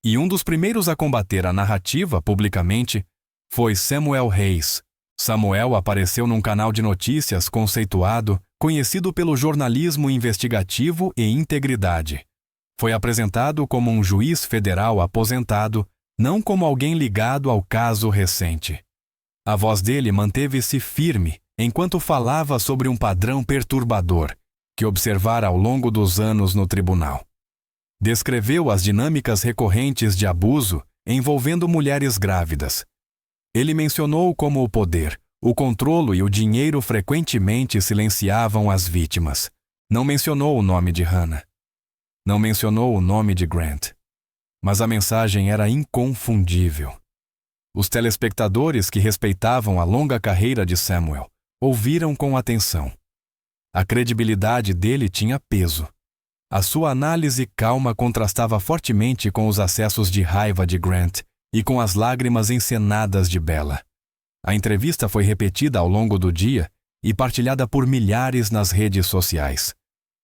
E um dos primeiros a combater a narrativa publicamente foi Samuel Hayes. Samuel apareceu num canal de notícias conceituado, conhecido pelo jornalismo investigativo e integridade. Foi apresentado como um juiz federal aposentado, não como alguém ligado ao caso recente. A voz dele manteve-se firme enquanto falava sobre um padrão perturbador que observara ao longo dos anos no tribunal. Descreveu as dinâmicas recorrentes de abuso envolvendo mulheres grávidas. Ele mencionou como o poder, o controle e o dinheiro frequentemente silenciavam as vítimas. Não mencionou o nome de Hannah. Não mencionou o nome de Grant. Mas a mensagem era inconfundível. Os telespectadores que respeitavam a longa carreira de Samuel ouviram com atenção. A credibilidade dele tinha peso. A sua análise calma contrastava fortemente com os acessos de raiva de Grant e com as lágrimas encenadas de Bella. A entrevista foi repetida ao longo do dia e partilhada por milhares nas redes sociais.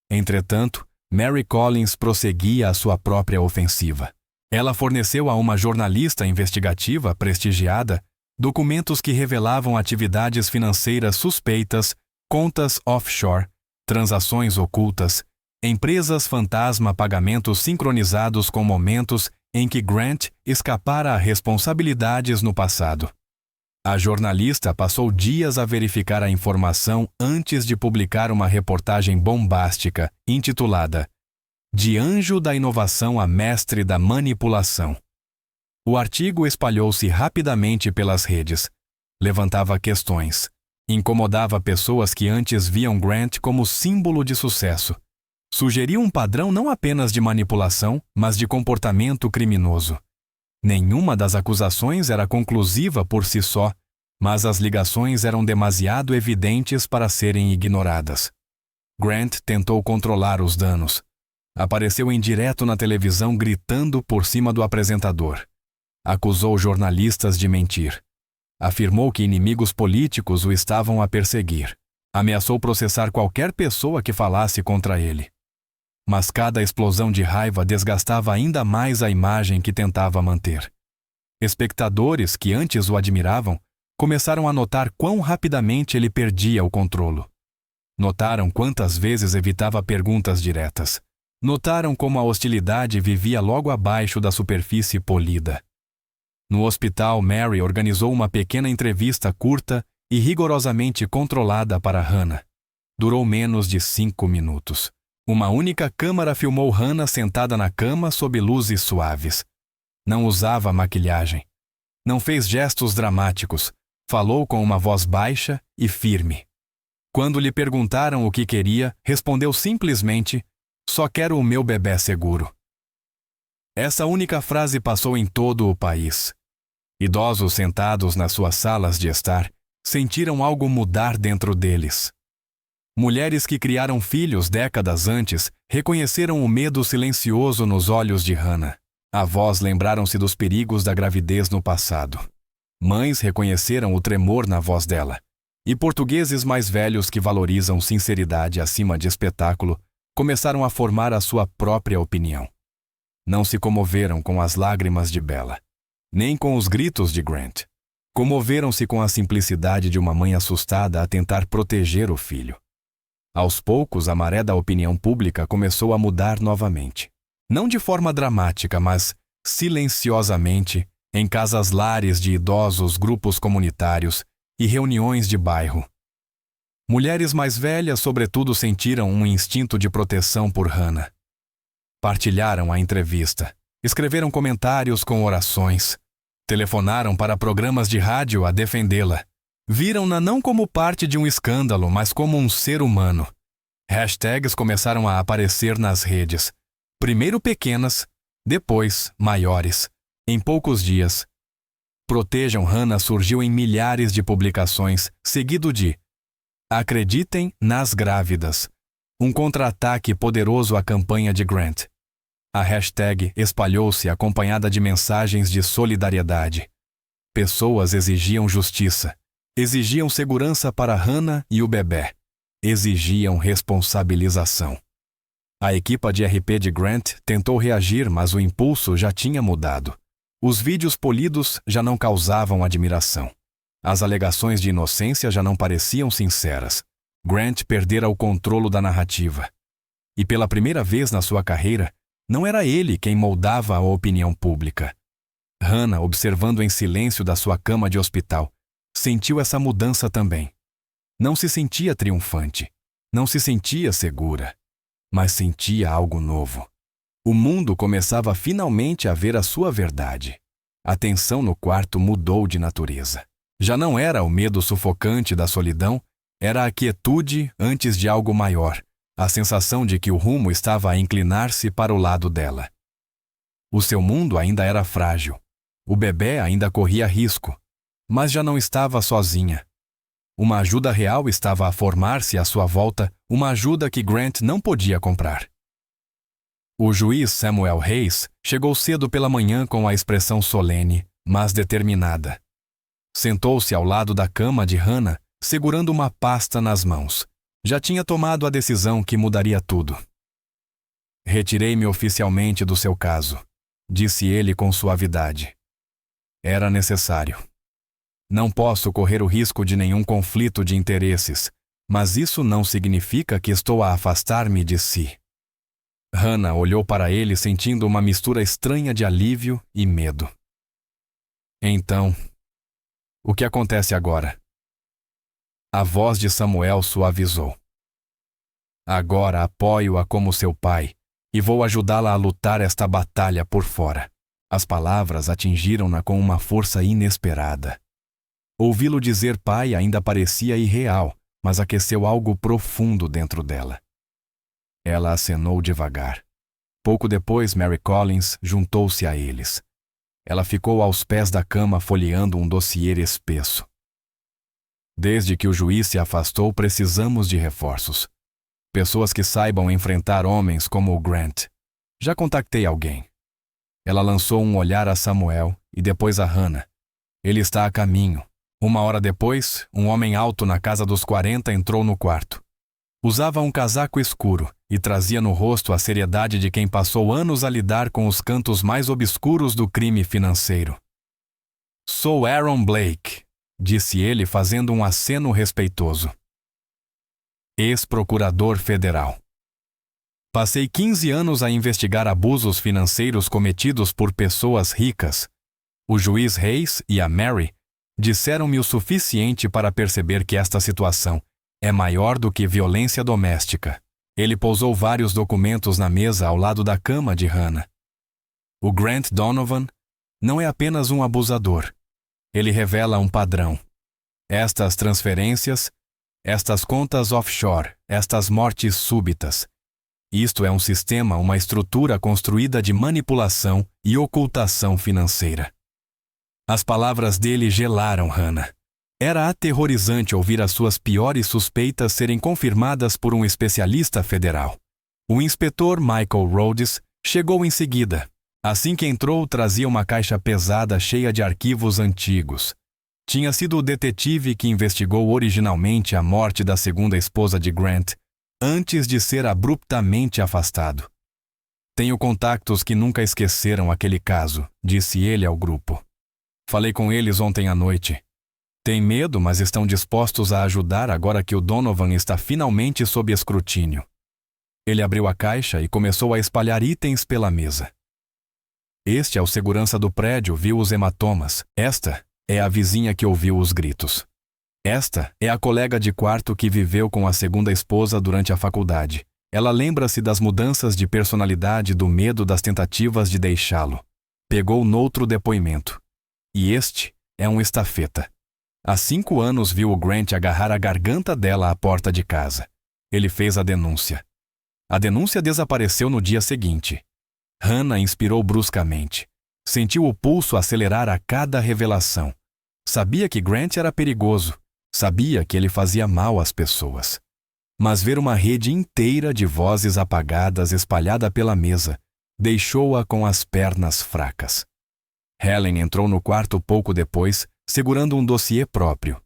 Entretanto, Mary Collins prosseguia a sua própria ofensiva. Ela forneceu a uma jornalista investigativa prestigiada documentos que revelavam atividades financeiras suspeitas, contas offshore, transações ocultas, empresas fantasma, pagamentos sincronizados com momentos em que Grant escapara a responsabilidades no passado. A jornalista passou dias a verificar a informação antes de publicar uma reportagem bombástica intitulada De Anjo da Inovação a Mestre da Manipulação. O artigo espalhou-se rapidamente pelas redes, levantava questões, incomodava pessoas que antes viam Grant como símbolo de sucesso. Sugeria um padrão não apenas de manipulação, mas de comportamento criminoso. Nenhuma das acusações era conclusiva por si só, mas as ligações eram demasiado evidentes para serem ignoradas. Grant tentou controlar os danos. Apareceu em direto na televisão gritando por cima do apresentador. Acusou jornalistas de mentir. Afirmou que inimigos políticos o estavam a perseguir. Ameaçou processar qualquer pessoa que falasse contra ele. Mas cada explosão de raiva desgastava ainda mais a imagem que tentava manter. Espectadores que antes o admiravam começaram a notar quão rapidamente ele perdia o controle. Notaram quantas vezes evitava perguntas diretas. Notaram como a hostilidade vivia logo abaixo da superfície polida. No hospital, Mary organizou uma pequena entrevista curta e rigorosamente controlada para Hannah. Durou menos de 5 minutos. Uma única câmera filmou Hannah sentada na cama sob luzes suaves. Não usava maquilhagem. Não fez gestos dramáticos. Falou com uma voz baixa e firme. Quando lhe perguntaram o que queria, respondeu simplesmente: "Só quero o meu bebê seguro." Essa única frase passou em todo o país. Idosos sentados nas suas salas de estar sentiram algo mudar dentro deles. Mulheres que criaram filhos décadas antes reconheceram o medo silencioso nos olhos de Hannah. Avós lembraram-se dos perigos da gravidez no passado. Mães reconheceram o tremor na voz dela. E portugueses mais velhos que valorizam sinceridade acima de espetáculo começaram a formar a sua própria opinião. Não se comoveram com as lágrimas de Bella, nem com os gritos de Grant. Comoveram-se com a simplicidade de uma mãe assustada a tentar proteger o filho. Aos poucos, a maré da opinião pública começou a mudar novamente. Não de forma dramática, mas silenciosamente, em casas-lares de idosos, grupos comunitários e reuniões de bairro. Mulheres mais velhas, sobretudo, sentiram um instinto de proteção por Hannah. Partilharam a entrevista, escreveram comentários com orações, telefonaram para programas de rádio a defendê-la. Viram-na não como parte de um escândalo, mas como um ser humano. Hashtags começaram a aparecer nas redes. Primeiro pequenas, depois maiores. Em poucos dias, Protejam Hannah surgiu em milhares de publicações, seguido de Acreditem nas grávidas, um contra-ataque poderoso à campanha de Grant. A hashtag espalhou-se acompanhada de mensagens de solidariedade. Pessoas exigiam justiça, exigiam segurança para Hannah e o bebê, exigiam responsabilização. A equipa de RP de Grant tentou reagir, mas o impulso já tinha mudado. Os vídeos polidos já não causavam admiração. As alegações de inocência já não pareciam sinceras. Grant perdera o controle da narrativa. E pela primeira vez na sua carreira, não era ele quem moldava a opinião pública. Hannah, observando em silêncio da sua cama de hospital, sentiu essa mudança também. Não se sentia triunfante, não se sentia segura, mas sentia algo novo. O mundo começava finalmente a ver a sua verdade. A tensão no quarto mudou de natureza. Já não era o medo sufocante da solidão, era a quietude antes de algo maior, a sensação de que o rumo estava a inclinar-se para o lado dela. O seu mundo ainda era frágil. O bebê ainda corria risco, mas já não estava sozinha. Uma ajuda real estava a formar-se à sua volta, uma ajuda que Grant não podia comprar. O juiz Samuel Hayes chegou cedo pela manhã com a expressão solene, mas determinada. Sentou-se ao lado da cama de Hannah, segurando uma pasta nas mãos. Já tinha tomado a decisão que mudaria tudo. "Retirei-me oficialmente do seu caso", disse ele com suavidade. Era necessário. Não posso correr o risco de nenhum conflito de interesses, mas isso não significa que estou a afastar-me de si. Hannah olhou para ele sentindo uma mistura estranha de alívio e medo. "Então, o que acontece agora?" A voz de Samuel suavizou. "Agora apoio-a como seu pai e vou ajudá-la a lutar esta batalha por fora." As palavras atingiram-na com uma força inesperada. Ouvi-lo dizer pai ainda parecia irreal, mas aqueceu algo profundo dentro dela. Ela acenou devagar. Pouco depois, Mary Collins juntou-se a eles. Ela ficou aos pés da cama folheando um dossiê espesso. "Desde que o juiz se afastou, precisamos de reforços. Pessoas que saibam enfrentar homens como o Grant. Já contactei alguém." Ela lançou um olhar a Samuel e depois a Hannah. "Ele está a caminho." 1 hora depois, um homem alto na casa dos 40 entrou no quarto. Usava um casaco escuro e trazia no rosto a seriedade de quem passou anos a lidar com os cantos mais obscuros do crime financeiro. "Sou Aaron Blake", disse ele fazendo um aceno respeitoso. ex-procurador federal. Passei 15 anos a investigar abusos financeiros cometidos por pessoas ricas. O juiz Hayes e a Mary disseram-me o suficiente para perceber que esta situação é maior do que violência doméstica. Ele pousou vários documentos na mesa ao lado da cama de Hannah. O Grant Donovan não é apenas um abusador. Ele revela um padrão. Estas transferências, estas contas offshore, estas mortes súbitas. Isto é um sistema, uma estrutura construída de manipulação e ocultação financeira. As palavras dele gelaram Hannah. Era aterrorizante ouvir as suas piores suspeitas serem confirmadas por um especialista federal. O inspetor Michael Rhodes chegou em seguida. Assim que entrou, trazia uma caixa pesada cheia de arquivos antigos. Tinha sido o detetive que investigou originalmente a morte da segunda esposa de Grant, antes de ser abruptamente afastado. Tenho contactos que nunca esqueceram aquele caso, disse ele ao grupo. Falei com eles ontem à noite. Têm medo, mas estão dispostos a ajudar agora que o Donovan está finalmente sob escrutínio. Ele abriu a caixa e começou a espalhar itens pela mesa. Este é o segurança do prédio, viu os hematomas. Esta é a vizinha que ouviu os gritos. Esta é a colega de quarto que viveu com a segunda esposa durante a faculdade. Ela lembra-se das mudanças de personalidade, do medo das tentativas de deixá-lo. Pegou noutro depoimento. E este é um estafeta. Há 5 anos viu o Grant agarrar a garganta dela à porta de casa. Ele fez a denúncia. A denúncia desapareceu no dia seguinte. Hannah inspirou bruscamente. Sentiu o pulso acelerar a cada revelação. Sabia que Grant era perigoso. Sabia que ele fazia mal às pessoas. Mas ver uma rede inteira de vozes apagadas espalhada pela mesa deixou-a com as pernas fracas. Helen entrou no quarto pouco depois, segurando um dossiê próprio.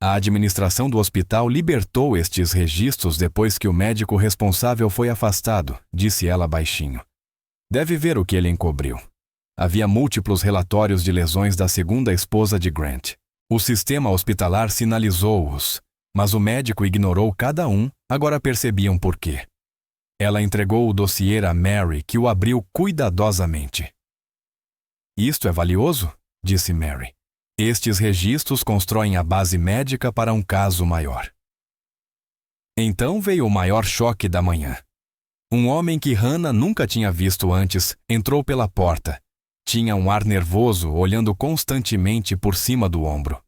A administração do hospital libertou estes registros depois que o médico responsável foi afastado, disse ela baixinho. Deve ver o que ele encobriu. Havia múltiplos relatórios de lesões da segunda esposa de Grant. O sistema hospitalar sinalizou-os, mas o médico ignorou cada um, agora percebiam por quê. Ela entregou o dossiê a Mary, que o abriu cuidadosamente. Isto é valioso? Disse Mary. Estes registros constroem a base médica para um caso maior. Então veio o maior choque da manhã. Um homem que Hannah nunca tinha visto antes entrou pela porta. Tinha um ar nervoso, olhando constantemente por cima do ombro.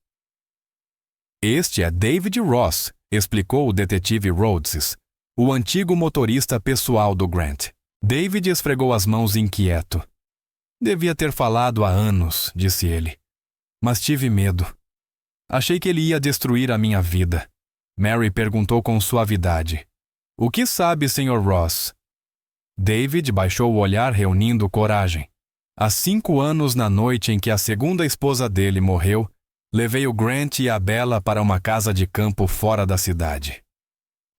Este é David Ross, explicou o detetive Rhodes, o antigo motorista pessoal do Grant. David esfregou as mãos inquieto. Devia ter falado há anos, disse ele. Mas tive medo. Achei que ele ia destruir a minha vida. Mary perguntou com suavidade. O que sabe, Sr. Ross? David baixou o olhar, reunindo coragem. Há 5 anos, na noite em que a segunda esposa dele morreu, levei o Grant e a Bella para uma casa de campo fora da cidade.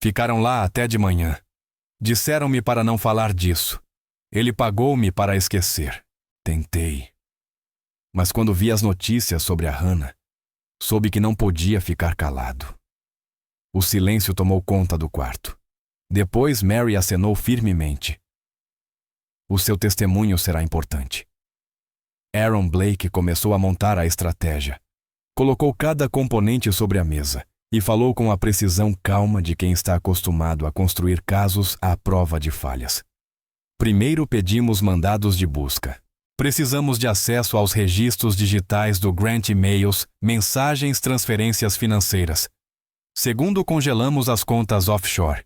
Ficaram lá até de manhã. Disseram-me para não falar disso. Ele pagou-me para esquecer. Tentei. Mas quando vi as notícias sobre a Hannah, soube que não podia ficar calado. O silêncio tomou conta do quarto. Depois Mary acenou firmemente. O seu testemunho será importante. Aaron Blake começou a montar a estratégia. Colocou cada componente sobre a mesa e falou com a precisão calma de quem está acostumado a construir casos à prova de falhas. Primeiro pedimos mandados de busca. Precisamos de acesso aos registros digitais do Grant e-mails, mensagens, transferências financeiras. Segundo, congelamos as contas offshore.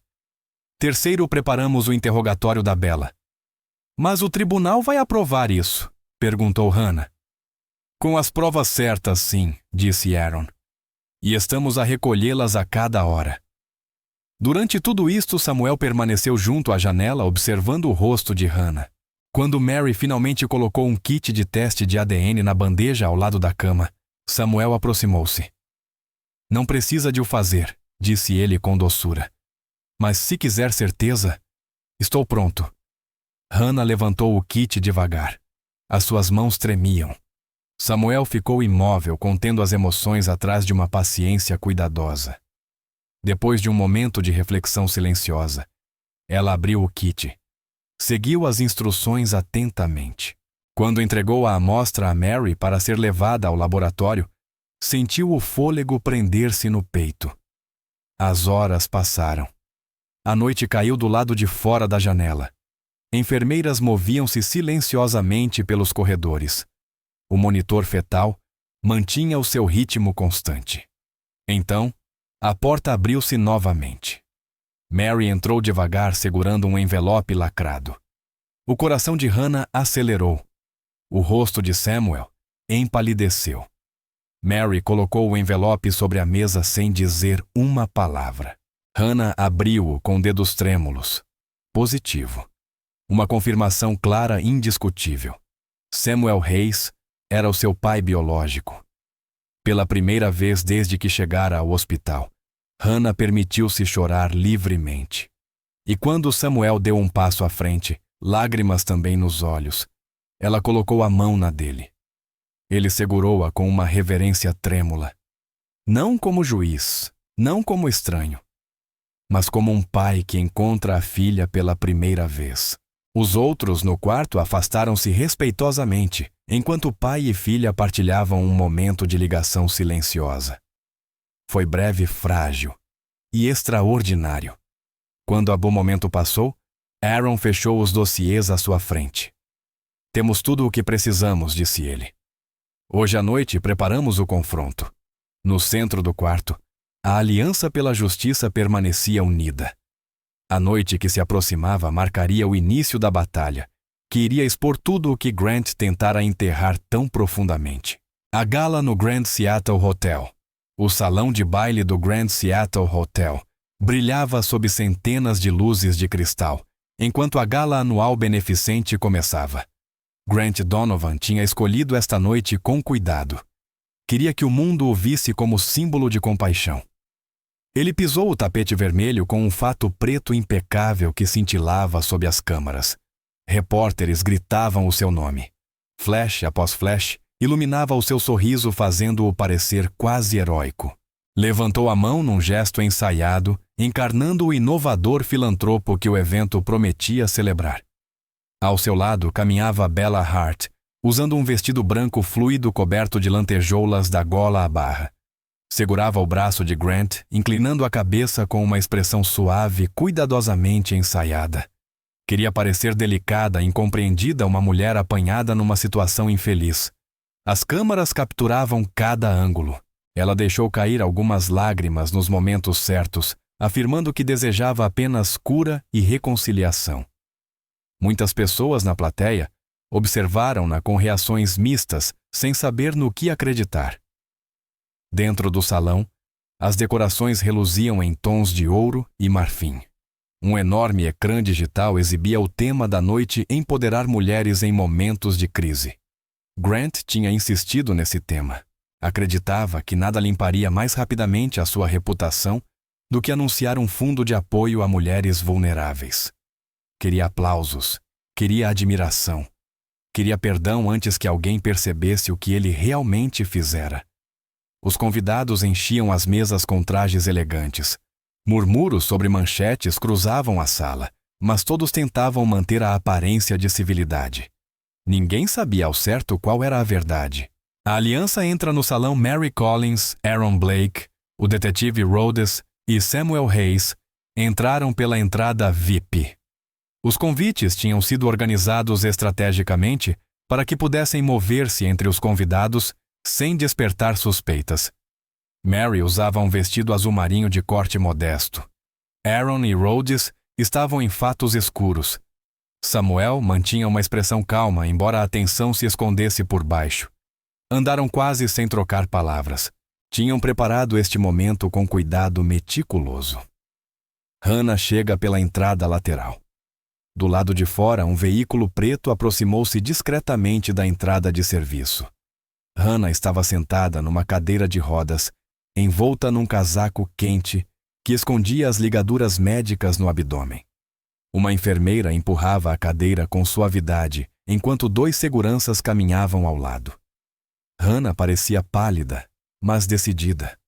Terceiro, preparamos o interrogatório da Bella. Mas o tribunal vai aprovar isso? Perguntou Hannah. Com as provas certas, sim, disse Aaron. E estamos a recolhê-las a cada hora. Durante tudo isto, Samuel permaneceu junto à janela observando o rosto de Hannah. Quando Mary finalmente colocou um kit de teste de ADN na bandeja ao lado da cama, Samuel aproximou-se. Não precisa de o fazer, disse ele com doçura. Mas se quiser certeza, estou pronto. Hannah levantou o kit devagar. As suas mãos tremiam. Samuel ficou imóvel, contendo as emoções atrás de uma paciência cuidadosa. Depois de um momento de reflexão silenciosa, ela abriu o kit. Seguiu as instruções atentamente. Quando entregou a amostra a Mary para ser levada ao laboratório, sentiu o fôlego prender-se no peito. As horas passaram. A noite caiu do lado de fora da janela. Enfermeiras moviam-se silenciosamente pelos corredores. O monitor fetal mantinha o seu ritmo constante. Então, a porta abriu-se novamente. Mary entrou devagar segurando um envelope lacrado. O coração de Hannah acelerou. O rosto de Samuel empalideceu. Mary colocou o envelope sobre a mesa sem dizer uma palavra. Hannah abriu-o com dedos trêmulos. Positivo. Uma confirmação clara e indiscutível. Samuel Hayes era o seu pai biológico. Pela primeira vez desde que chegara ao hospital, Hannah permitiu-se chorar livremente. E quando Samuel deu um passo à frente, lágrimas também nos olhos, ela colocou a mão na dele. Ele segurou-a com uma reverência trêmula. Não como juiz, não como estranho, mas como um pai que encontra a filha pela primeira vez. Os outros no quarto afastaram-se respeitosamente, enquanto pai e filha partilhavam um momento de ligação silenciosa. Foi breve, frágil e extraordinário. Quando o bom momento passou, Aaron fechou os dossiês à sua frente. Temos tudo o que precisamos, disse ele. Hoje à noite preparamos o confronto. No centro do quarto, a Aliança pela Justiça permanecia unida. A noite que se aproximava marcaria o início da batalha, que iria expor tudo o que Grant tentara enterrar tão profundamente. A gala no Grand Seattle Hotel. O salão de baile do Grand Seattle Hotel brilhava sob centenas de luzes de cristal, enquanto a gala anual beneficente começava. Grant Donovan tinha escolhido esta noite com cuidado. Queria que o mundo o visse como símbolo de compaixão. Ele pisou o tapete vermelho com um fato preto impecável que cintilava sob as câmaras. Repórteres gritavam o seu nome. Flash após flash iluminava o seu sorriso, fazendo-o parecer quase heróico. Levantou a mão num gesto ensaiado, encarnando o inovador filantropo que o evento prometia celebrar. Ao seu lado caminhava Bella Hart, usando um vestido branco fluido coberto de lantejoulas da gola à barra. Segurava o braço de Grant, inclinando a cabeça com uma expressão suave, cuidadosamente ensaiada. Queria parecer delicada, incompreendida, uma mulher apanhada numa situação infeliz. As câmaras capturavam cada ângulo. Ela deixou cair algumas lágrimas nos momentos certos, afirmando que desejava apenas cura e reconciliação. Muitas pessoas na plateia observaram-na com reações mistas, sem saber no que acreditar. Dentro do salão, as decorações reluziam em tons de ouro e marfim. Um enorme ecrã digital exibia o tema da noite: empoderar mulheres em momentos de crise. Grant tinha insistido nesse tema. Acreditava que nada limparia mais rapidamente a sua reputação do que anunciar um fundo de apoio a mulheres vulneráveis. Queria aplausos, queria admiração, queria perdão antes que alguém percebesse o que ele realmente fizera. Os convidados enchiam as mesas com trajes elegantes. Murmúrios sobre manchetes cruzavam a sala, mas todos tentavam manter a aparência de civilidade. Ninguém sabia ao certo qual era a verdade. A aliança entra no salão. Mary Collins, Aaron Blake, o detetive Rhodes e Samuel Hayes entraram pela entrada VIP. Os convites tinham sido organizados estrategicamente para que pudessem mover-se entre os convidados sem despertar suspeitas. Mary usava um vestido azul marinho de corte modesto. Aaron e Rhodes estavam em fatos escuros. Samuel mantinha uma expressão calma, embora a atenção se escondesse por baixo. Andaram quase sem trocar palavras. Tinham preparado este momento com cuidado meticuloso. Hannah chega pela entrada lateral. Do lado de fora, um veículo preto aproximou-se discretamente da entrada de serviço. Hannah estava sentada numa cadeira de rodas, envolta num casaco quente que escondia as ligaduras médicas no abdômen. Uma enfermeira empurrava a cadeira com suavidade, enquanto 2 seguranças caminhavam ao lado. Hannah parecia pálida, mas decidida.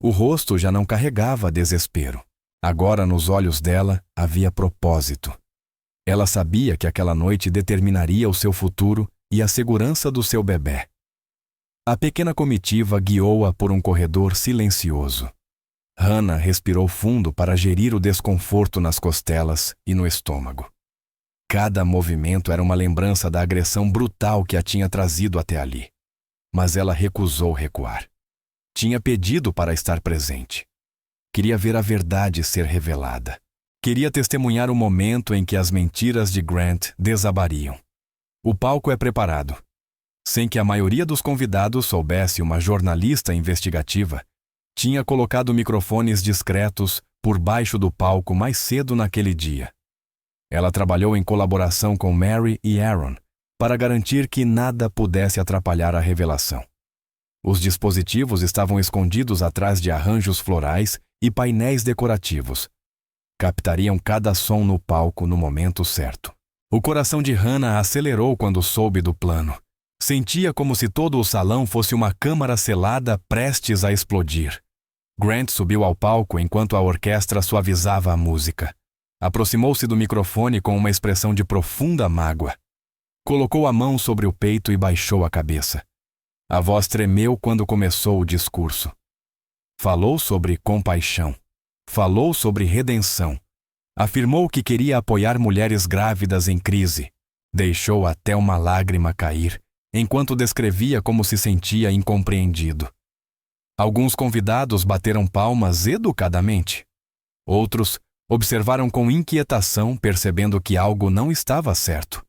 O rosto já não carregava desespero. Agora, nos olhos dela, havia propósito. Ela sabia que aquela noite determinaria o seu futuro e a segurança do seu bebê. A pequena comitiva guiou-a por um corredor silencioso. Hannah respirou fundo para gerir o desconforto nas costelas e no estômago. Cada movimento era uma lembrança da agressão brutal que a tinha trazido até ali. Mas ela recusou recuar. Tinha pedido para estar presente. Queria ver a verdade ser revelada. Queria testemunhar o momento em que as mentiras de Grant desabariam. O palco é preparado. Sem que a maioria dos convidados soubesse, uma jornalista investigativa tinha colocado microfones discretos por baixo do palco mais cedo naquele dia. Ela trabalhou em colaboração com Mary e Aaron para garantir que nada pudesse atrapalhar a revelação. Os dispositivos estavam escondidos atrás de arranjos florais e painéis decorativos. Captariam cada som no palco no momento certo. O coração de Hannah acelerou quando soube do plano. Sentia como se todo o salão fosse uma câmara selada prestes a explodir. Grant subiu ao palco enquanto a orquestra suavizava a música. Aproximou-se do microfone com uma expressão de profunda mágoa. Colocou a mão sobre o peito e baixou a cabeça. A voz tremeu quando começou o discurso. Falou sobre compaixão. Falou sobre redenção. Afirmou que queria apoiar mulheres grávidas em crise. Deixou até uma lágrima cair, enquanto descrevia como se sentia incompreendido. Alguns convidados bateram palmas educadamente. Outros observaram com inquietação, percebendo que algo não estava certo.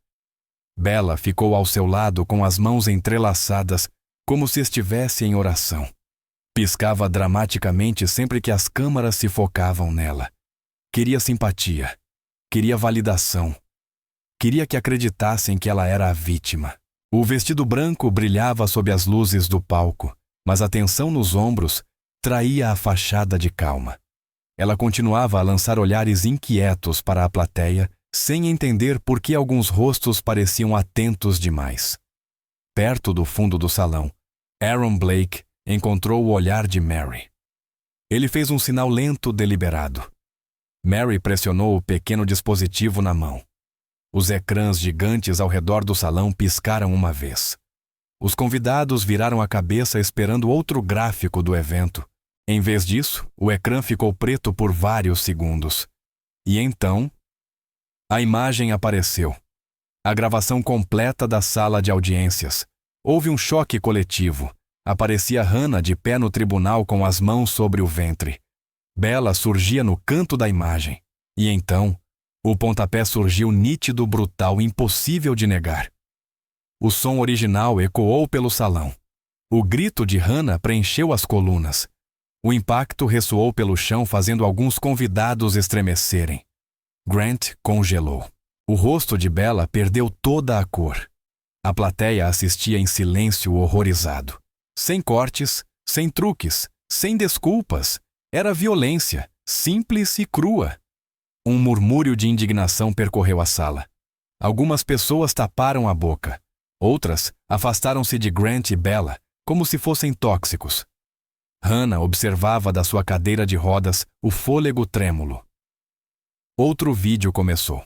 Bella ficou ao seu lado com as mãos entrelaçadas, como se estivesse em oração. Piscava dramaticamente sempre que as câmaras se focavam nela. Queria simpatia. Queria validação. Queria que acreditassem que ela era a vítima. O vestido branco brilhava sob as luzes do palco, mas a tensão nos ombros traía a fachada de calma. Ela continuava a lançar olhares inquietos para a plateia, sem entender por que alguns rostos pareciam atentos demais. Perto do fundo do salão, Aaron Blake encontrou o olhar de Mary. Ele fez um sinal lento, deliberado. Mary pressionou o pequeno dispositivo na mão. Os ecrãs gigantes ao redor do salão piscaram uma vez. Os convidados viraram a cabeça esperando outro gráfico do evento. Em vez disso, o ecrã ficou preto por vários segundos. E então, a imagem apareceu. A gravação completa da sala de audiências. Houve um choque coletivo. Aparecia Hannah de pé no tribunal com as mãos sobre o ventre. Bella surgia no canto da imagem. E então, o pontapé surgiu nítido, brutal, impossível de negar. O som original ecoou pelo salão. O grito de Hannah preencheu as colunas. O impacto ressoou pelo chão, fazendo alguns convidados estremecerem. Grant congelou. O rosto de Bella perdeu toda a cor. A plateia assistia em silêncio horrorizado. Sem cortes, sem truques, sem desculpas. Era violência, simples e crua. Um murmúrio de indignação percorreu a sala. Algumas pessoas taparam a boca. Outras afastaram-se de Grant e Bella, como se fossem tóxicos. Hannah observava da sua cadeira de rodas o fôlego trêmulo. Outro vídeo começou.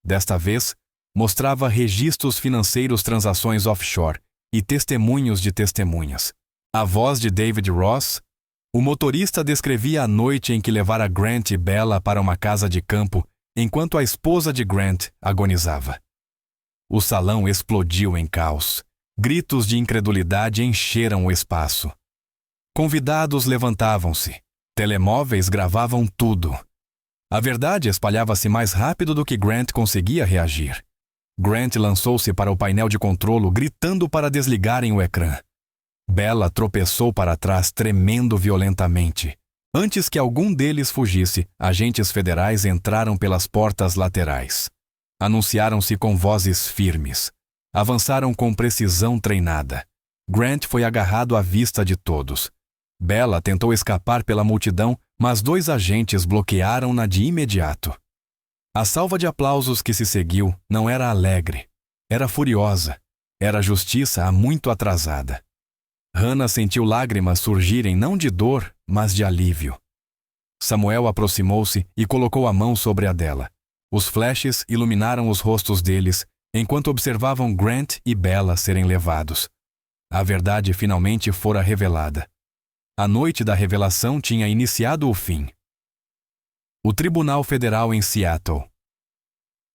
Desta vez, mostrava registros financeiros, transações offshore e testemunhos de testemunhas. A voz de David Ross, o motorista, descrevia a noite em que levara Grant e Bella para uma casa de campo, enquanto a esposa de Grant agonizava. O salão explodiu em caos. Gritos de incredulidade encheram o espaço. Convidados levantavam-se. Telemóveis gravavam tudo. A verdade espalhava-se mais rápido do que Grant conseguia reagir. Grant lançou-se para o painel de controlo, gritando para desligarem o ecrã. Bella tropeçou para trás, tremendo violentamente. Antes que algum deles fugisse, agentes federais entraram pelas portas laterais. Anunciaram-se com vozes firmes. Avançaram com precisão treinada. Grant foi agarrado à vista de todos. Bella tentou escapar pela multidão, mas 2 agentes bloquearam-na de imediato. A salva de aplausos que se seguiu não era alegre. Era furiosa. Era justiça há muito atrasada. Hannah sentiu lágrimas surgirem não de dor, mas de alívio. Samuel aproximou-se e colocou a mão sobre a dela. Os flashes iluminaram os rostos deles, enquanto observavam Grant e Bella serem levados. A verdade finalmente fora revelada. A noite da revelação tinha iniciado o fim. O Tribunal Federal em Seattle.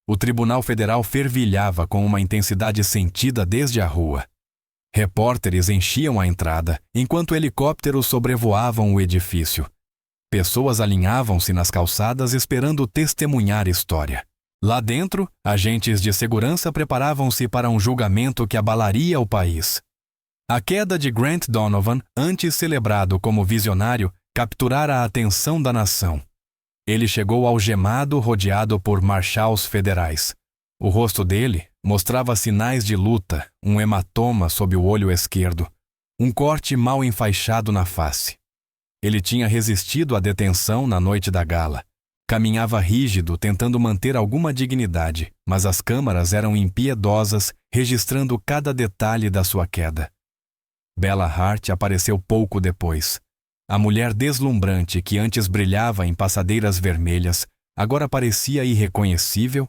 O Tribunal Federal fervilhava com uma intensidade sentida desde a rua. Repórteres enchiam a entrada, enquanto helicópteros sobrevoavam o edifício. Pessoas alinhavam-se nas calçadas esperando testemunhar história. Lá dentro, agentes de segurança preparavam-se para um julgamento que abalaria o país. A queda de Grant Donovan, antes celebrado como visionário, capturara a atenção da nação. Ele chegou algemado, rodeado por marshals federais. O rosto dele mostrava sinais de luta, um hematoma sob o olho esquerdo, um corte mal enfaixado na face. Ele tinha resistido à detenção na noite da gala. Caminhava rígido, tentando manter alguma dignidade, mas as câmaras eram impiedosas, registrando cada detalhe da sua queda. Bella Hart apareceu pouco depois. A mulher deslumbrante que antes brilhava em passadeiras vermelhas, agora parecia irreconhecível.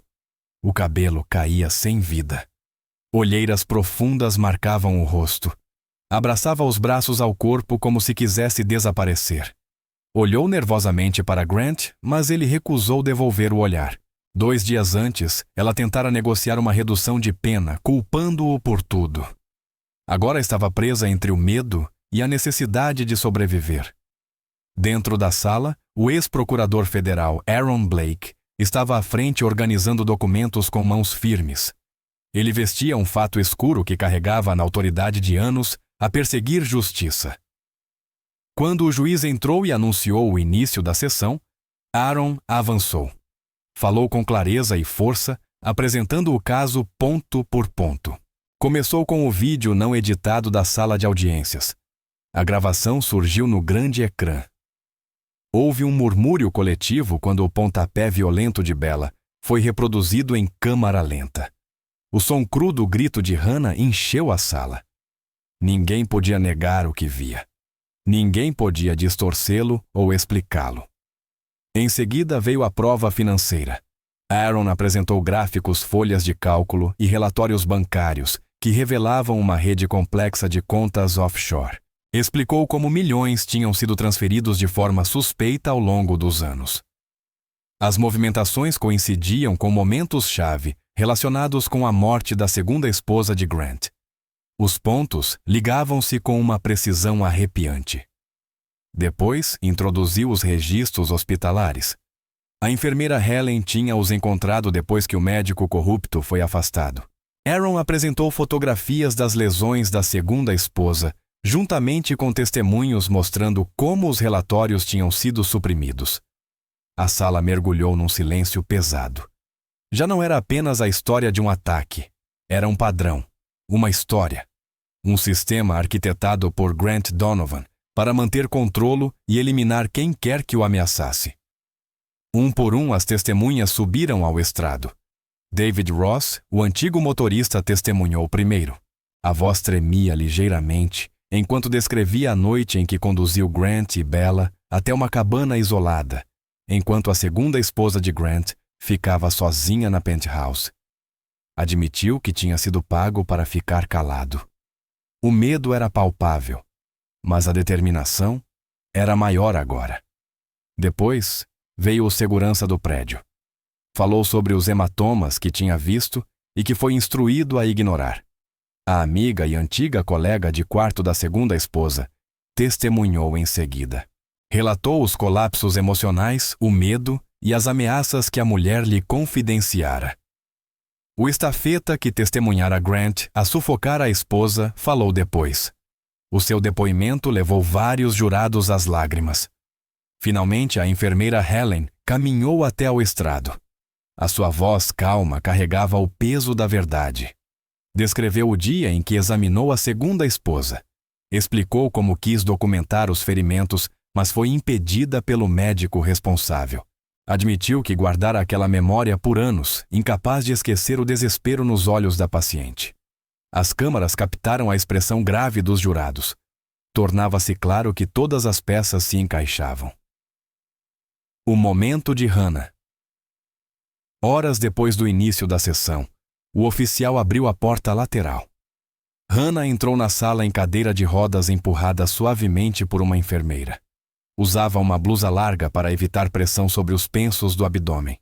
O cabelo caía sem vida. Olheiras profundas marcavam o rosto. Abraçava os braços ao corpo como se quisesse desaparecer. Olhou nervosamente para Grant, mas ele recusou devolver o olhar. 2 dias antes, ela tentara negociar uma redução de pena, culpando-o por tudo. Agora estava presa entre o medo e a necessidade de sobreviver. Dentro da sala, o ex-procurador federal Aaron Blake estava à frente organizando documentos com mãos firmes. Ele vestia um fato escuro que carregava na autoridade de anos a perseguir justiça. Quando o juiz entrou e anunciou o início da sessão, Aaron avançou. Falou com clareza e força, apresentando o caso ponto por ponto. Começou com o vídeo não editado da sala de audiências. A gravação surgiu no grande ecrã. Houve um murmúrio coletivo quando o pontapé violento de Bella foi reproduzido em câmara lenta. O som cru do grito de Hannah encheu a sala. Ninguém podia negar o que via. Ninguém podia distorcê-lo ou explicá-lo. Em seguida veio a prova financeira. Aaron apresentou gráficos, folhas de cálculo e relatórios bancários que revelavam uma rede complexa de contas offshore. Explicou como milhões tinham sido transferidos de forma suspeita ao longo dos anos. As movimentações coincidiam com momentos-chave relacionados com a morte da segunda esposa de Grant. Os pontos ligavam-se com uma precisão arrepiante. Depois, introduziu os registros hospitalares. A enfermeira Helen tinha os encontrado depois que o médico corrupto foi afastado. Aaron apresentou fotografias das lesões da segunda esposa, juntamente com testemunhos mostrando como os relatórios tinham sido suprimidos. A sala mergulhou num silêncio pesado. Já não era apenas a história de um ataque. Era um padrão, uma história. Um sistema arquitetado por Grant Donovan para manter controlo e eliminar quem quer que o ameaçasse. Um por um, as testemunhas subiram ao estrado. David Ross, o antigo motorista, testemunhou primeiro. A voz tremia ligeiramente enquanto descrevia a noite em que conduziu Grant e Bella até uma cabana isolada, enquanto a segunda esposa de Grant ficava sozinha na penthouse. Admitiu que tinha sido pago para ficar calado. O medo era palpável, mas a determinação era maior agora. Depois, veio o segurança do prédio. Falou sobre os hematomas que tinha visto e que foi instruído a ignorar. A amiga e antiga colega de quarto da segunda esposa testemunhou em seguida. Relatou os colapsos emocionais, o medo e as ameaças que a mulher lhe confidenciara. O estafeta que testemunhara Grant a sufocar a esposa falou depois. O seu depoimento levou vários jurados às lágrimas. Finalmente, a enfermeira Helen caminhou até ao estrado. A sua voz calma carregava o peso da verdade. Descreveu o dia em que examinou a segunda esposa. Explicou como quis documentar os ferimentos, mas foi impedida pelo médico responsável. Admitiu que guardara aquela memória por anos, incapaz de esquecer o desespero nos olhos da paciente. As câmaras captaram a expressão grave dos jurados. tornava-se claro que todas as peças se encaixavam. O momento de Hannah. Horas depois do início da sessão, o oficial abriu a porta lateral. Hannah entrou na sala em cadeira de rodas empurrada suavemente por uma enfermeira. Usava uma blusa larga para evitar pressão sobre os pensos do abdômen.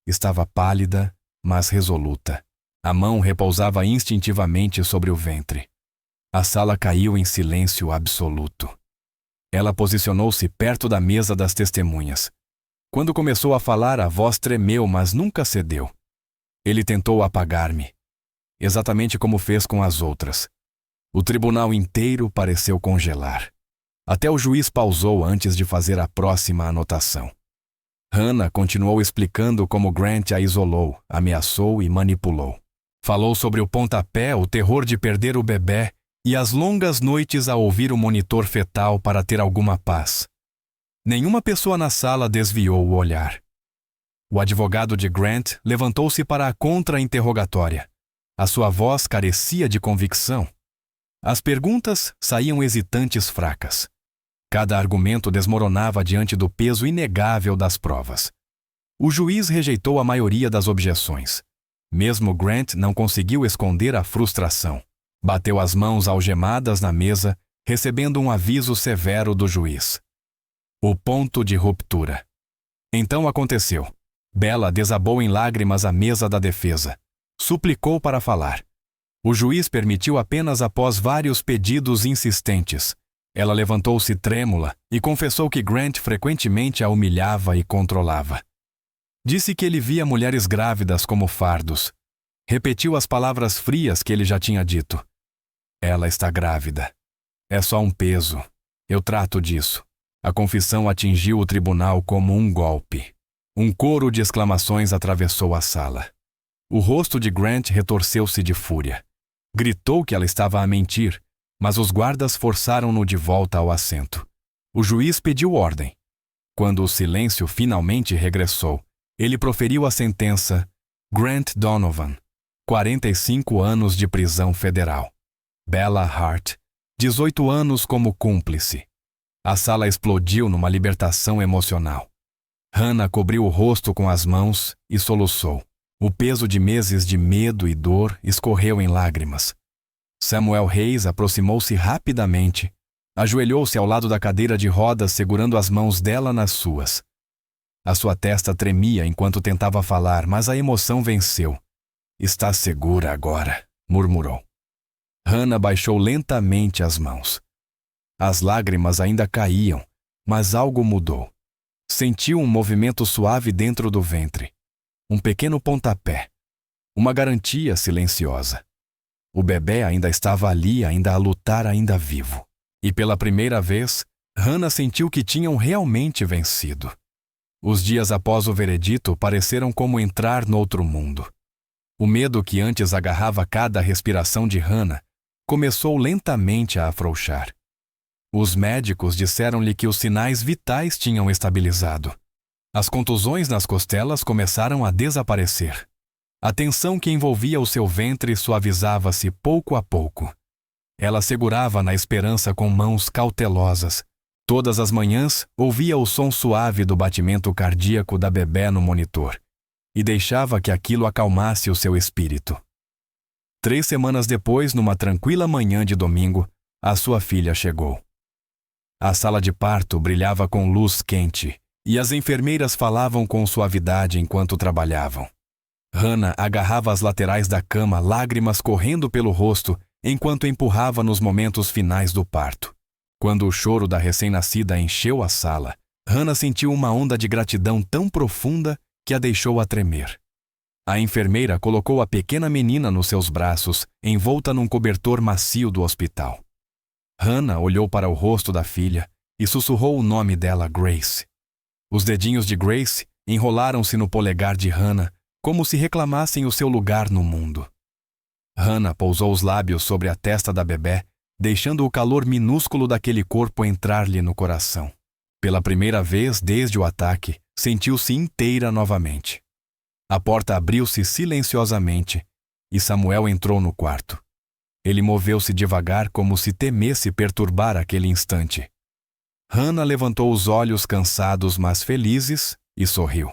Estava pálida, mas resoluta. A mão repousava instintivamente sobre o ventre. A sala caiu em silêncio absoluto. Ela posicionou-se perto da mesa das testemunhas. Quando começou a falar, a voz tremeu, mas nunca cedeu. Ele tentou apagar-me, exatamente como fez com as outras. O tribunal inteiro pareceu congelar. Até o juiz pausou antes de fazer a próxima anotação. Hannah continuou explicando como Grant a isolou, ameaçou e manipulou. Falou sobre o pontapé, o terror de perder o bebê e as longas noites a ouvir o monitor fetal para ter alguma paz. Nenhuma pessoa na sala desviou o olhar. O advogado de Grant levantou-se para a contra-interrogatória. A sua voz carecia de convicção. As perguntas saíam hesitantes fracas. Cada argumento desmoronava diante do peso inegável das provas. O juiz rejeitou a maioria das objeções. Mesmo Grant não conseguiu esconder a frustração. Bateu as mãos algemadas na mesa, recebendo um aviso severo do juiz. O ponto de ruptura. Então aconteceu. Bella desabou em lágrimas à mesa da defesa. Suplicou para falar. O juiz permitiu apenas após vários pedidos insistentes. Ela levantou-se trêmula e confessou que Grant frequentemente a humilhava e controlava. Disse que ele via mulheres grávidas como fardos. Repetiu as palavras frias que ele já tinha dito. Ela está grávida. É só um peso. Eu trato disso. A confissão atingiu o tribunal como um golpe. Um coro de exclamações atravessou a sala. O rosto de Grant retorceu-se de fúria. Gritou que ela estava a mentir, mas os guardas forçaram-no de volta ao assento. O juiz pediu ordem. Quando o silêncio finalmente regressou, ele proferiu a sentença: Grant Donovan, 45 anos de prisão federal. Bella Hart, 18 anos como cúmplice. A sala explodiu numa libertação emocional. Hannah cobriu o rosto com as mãos e soluçou. O peso de meses de medo e dor escorreu em lágrimas. Samuel Reis aproximou-se rapidamente, ajoelhou-se ao lado da cadeira de rodas segurando as mãos dela nas suas. A sua testa tremia enquanto tentava falar, mas a emoção venceu. Está segura agora, murmurou. Hannah baixou lentamente as mãos. As lágrimas ainda caíam, mas algo mudou. Sentiu um movimento suave dentro do ventre. Um pequeno pontapé. Uma garantia silenciosa. O bebê ainda estava ali, ainda a lutar, ainda vivo. E pela primeira vez, Hannah sentiu que tinham realmente vencido. Os dias após o veredito pareceram como entrar noutro mundo. O medo que antes agarrava cada respiração de Hannah começou lentamente a afrouxar. Os médicos disseram-lhe que os sinais vitais tinham estabilizado. As contusões nas costelas começaram a desaparecer. A tensão que envolvia o seu ventre suavizava-se pouco a pouco. Ela segurava na esperança com mãos cautelosas. Todas as manhãs, ouvia o som suave do batimento cardíaco da bebê no monitor e deixava que aquilo acalmasse o seu espírito. 3 semanas depois, numa tranquila manhã de domingo, a sua filha chegou. A sala de parto brilhava com luz quente e as enfermeiras falavam com suavidade enquanto trabalhavam. Hannah agarrava as laterais da cama, lágrimas correndo pelo rosto, enquanto empurrava nos momentos finais do parto. Quando o choro da recém-nascida encheu a sala, Hannah sentiu uma onda de gratidão tão profunda que a deixou a tremer. A enfermeira colocou a pequena menina nos seus braços, envolta num cobertor macio do hospital. Hannah olhou para o rosto da filha e sussurrou o nome dela, Grace. Os dedinhos de Grace enrolaram-se no polegar de Hannah, como se reclamassem o seu lugar no mundo. Hannah pousou os lábios sobre a testa da bebê, deixando o calor minúsculo daquele corpo entrar-lhe no coração. Pela primeira vez desde o ataque, sentiu-se inteira novamente. A porta abriu-se silenciosamente e Samuel entrou no quarto. Ele moveu-se devagar como se temesse perturbar aquele instante. Hannah levantou os olhos cansados mas felizes e sorriu.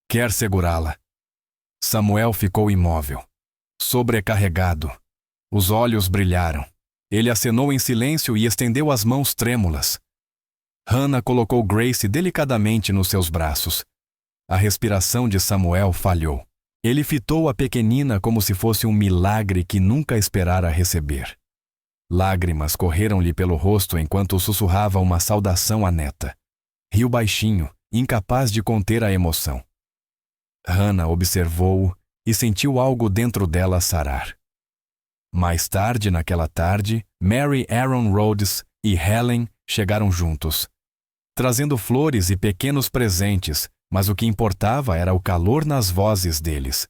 Quer segurá-la? Samuel ficou imóvel, sobrecarregado. Os olhos brilharam. Ele acenou em silêncio e estendeu as mãos trêmulas. Hannah colocou Grace delicadamente nos seus braços. A respiração de Samuel falhou. Ele fitou a pequenina como se fosse um milagre que nunca esperara receber. Lágrimas correram-lhe pelo rosto enquanto sussurrava uma saudação à neta. Riu baixinho, incapaz de conter a emoção. Hannah observou-o e sentiu algo dentro dela sarar. Mais tarde, naquela tarde, Mary Aaron Rhodes e Helen chegaram juntos, trazendo flores e pequenos presentes, mas o que importava era o calor nas vozes deles.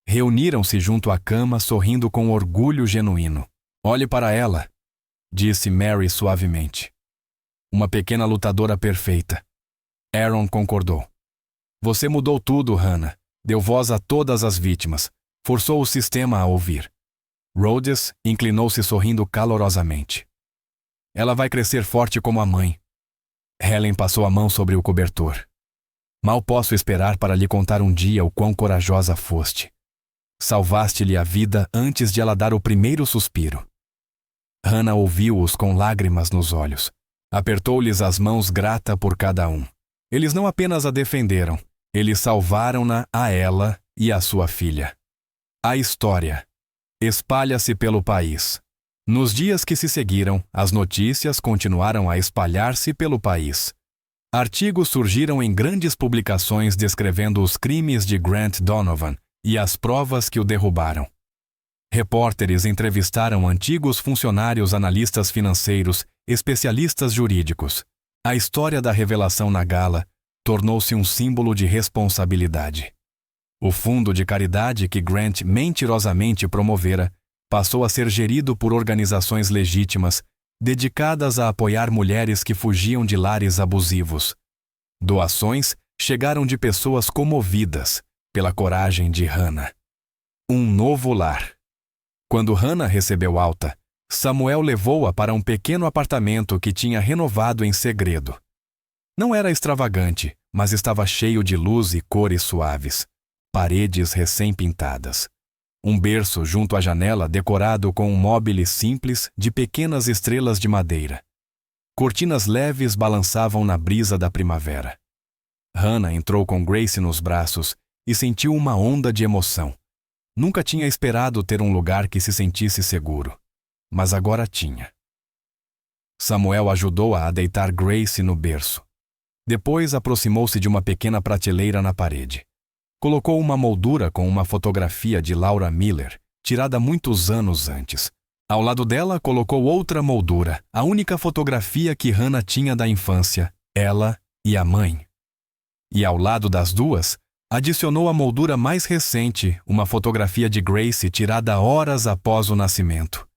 Reuniram-se junto à cama, sorrindo com orgulho genuíno. Olhe para ela, disse Mary suavemente. Uma pequena lutadora perfeita. Aaron concordou. Você mudou tudo, Hannah. Deu voz a todas as vítimas. Forçou o sistema a ouvir. Rhodes inclinou-se sorrindo calorosamente. Ela vai crescer forte como a mãe. Helen passou a mão sobre o cobertor. Mal posso esperar para lhe contar um dia o quão corajosa foste. Salvaste-lhe a vida antes de ela dar o primeiro suspiro. Hannah ouviu-os com lágrimas nos olhos. Apertou-lhes as mãos grata por cada um. Eles não apenas a defenderam, eles salvaram-na a ela e a sua filha. A história espalha-se pelo país. Nos dias que se seguiram, as notícias continuaram a espalhar-se pelo país. Artigos surgiram em grandes publicações descrevendo os crimes de Grant Donovan e as provas que o derrubaram. Repórteres entrevistaram antigos funcionários, analistas financeiros, especialistas jurídicos. A história da revelação na gala tornou-se um símbolo de responsabilidade. O fundo de caridade que Grant mentirosamente promovera passou a ser gerido por organizações legítimas, dedicadas a apoiar mulheres que fugiam de lares abusivos. Doações chegaram de pessoas comovidas pela coragem de Hannah. Um novo lar. Quando Hannah recebeu alta, Samuel levou-a para um pequeno apartamento que tinha renovado em segredo. Não era extravagante, mas estava cheio de luz e cores suaves. Paredes recém-pintadas. Um berço junto à janela decorado com um móbile simples de pequenas estrelas de madeira. Cortinas leves balançavam na brisa da primavera. Hannah entrou com Grace nos braços e sentiu uma onda de emoção. Nunca tinha esperado ter um lugar que se sentisse seguro, mas agora tinha. Samuel ajudou-a a deitar Grace no berço. Depois aproximou-se de uma pequena prateleira na parede. Colocou uma moldura com uma fotografia de Laura Miller, tirada muitos anos antes. Ao lado dela, colocou outra moldura, a única fotografia que Hannah tinha da infância, ela e a mãe. E ao lado das duas, adicionou a moldura mais recente, uma fotografia de Grace tirada horas após o nascimento.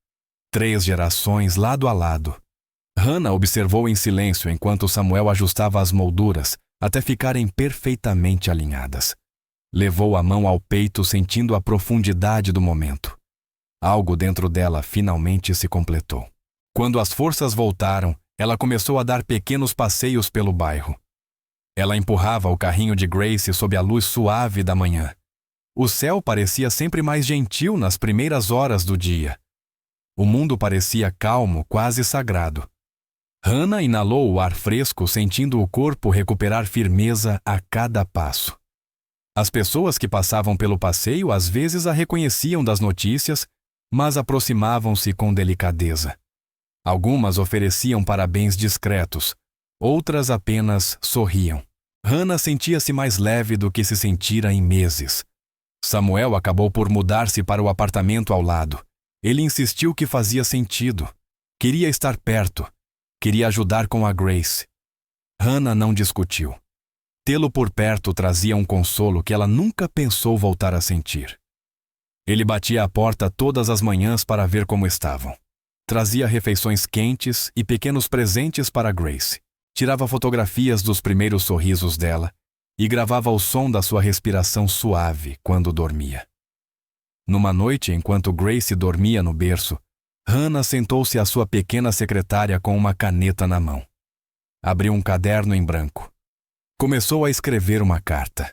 3 gerações lado a lado. Hannah observou em silêncio enquanto Samuel ajustava as molduras até ficarem perfeitamente alinhadas. Levou a mão ao peito, sentindo a profundidade do momento. Algo dentro dela finalmente se completou. Quando as forças voltaram, ela começou a dar pequenos passeios pelo bairro. Ela empurrava o carrinho de Grace sob a luz suave da manhã. O céu parecia sempre mais gentil nas primeiras horas do dia. O mundo parecia calmo, quase sagrado. Hannah inalou o ar fresco, sentindo o corpo recuperar firmeza a cada passo. As pessoas que passavam pelo passeio às vezes a reconheciam das notícias, mas aproximavam-se com delicadeza. Algumas ofereciam parabéns discretos, outras apenas sorriam. Hannah sentia-se mais leve do que se sentira em meses. Samuel acabou por mudar-se para o apartamento ao lado. Ele insistiu que fazia sentido. Queria estar perto. Queria ajudar com a Grace. Hannah não discutiu. Tê-lo por perto trazia um consolo que ela nunca pensou voltar a sentir. Ele batia à porta todas as manhãs para ver como estavam. Trazia refeições quentes e pequenos presentes para Grace. Tirava fotografias dos primeiros sorrisos dela e gravava o som da sua respiração suave quando dormia. Numa noite, enquanto Grace dormia no berço, Hannah sentou-se à sua pequena secretária com uma caneta na mão. Abriu um caderno em branco. Começou a escrever uma carta.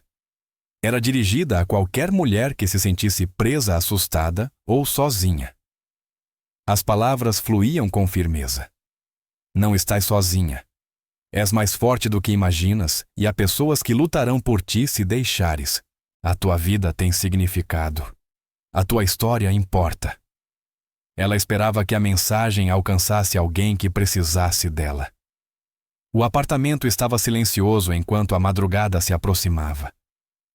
Era dirigida a qualquer mulher que se sentisse presa, assustada ou sozinha. As palavras fluíam com firmeza. Não estás sozinha. És mais forte do que imaginas e há pessoas que lutarão por ti se deixares. A tua vida tem significado. A tua história importa. Ela esperava que a mensagem alcançasse alguém que precisasse dela. O apartamento estava silencioso enquanto a madrugada se aproximava.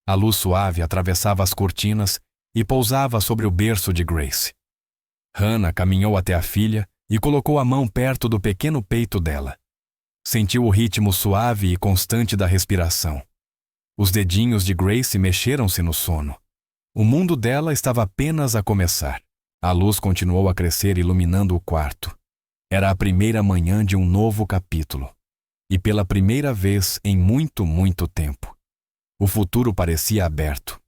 A luz suave atravessava as cortinas e pousava sobre o berço de Grace. Hannah caminhou até a filha e colocou a mão perto do pequeno peito dela. Sentiu o ritmo suave e constante da respiração. Os dedinhos de Grace mexeram-se no sono. O mundo dela estava apenas a começar. A luz continuou a crescer, iluminando o quarto. Era a primeira manhã de um novo capítulo. E pela primeira vez em muito, muito tempo, o futuro parecia aberto.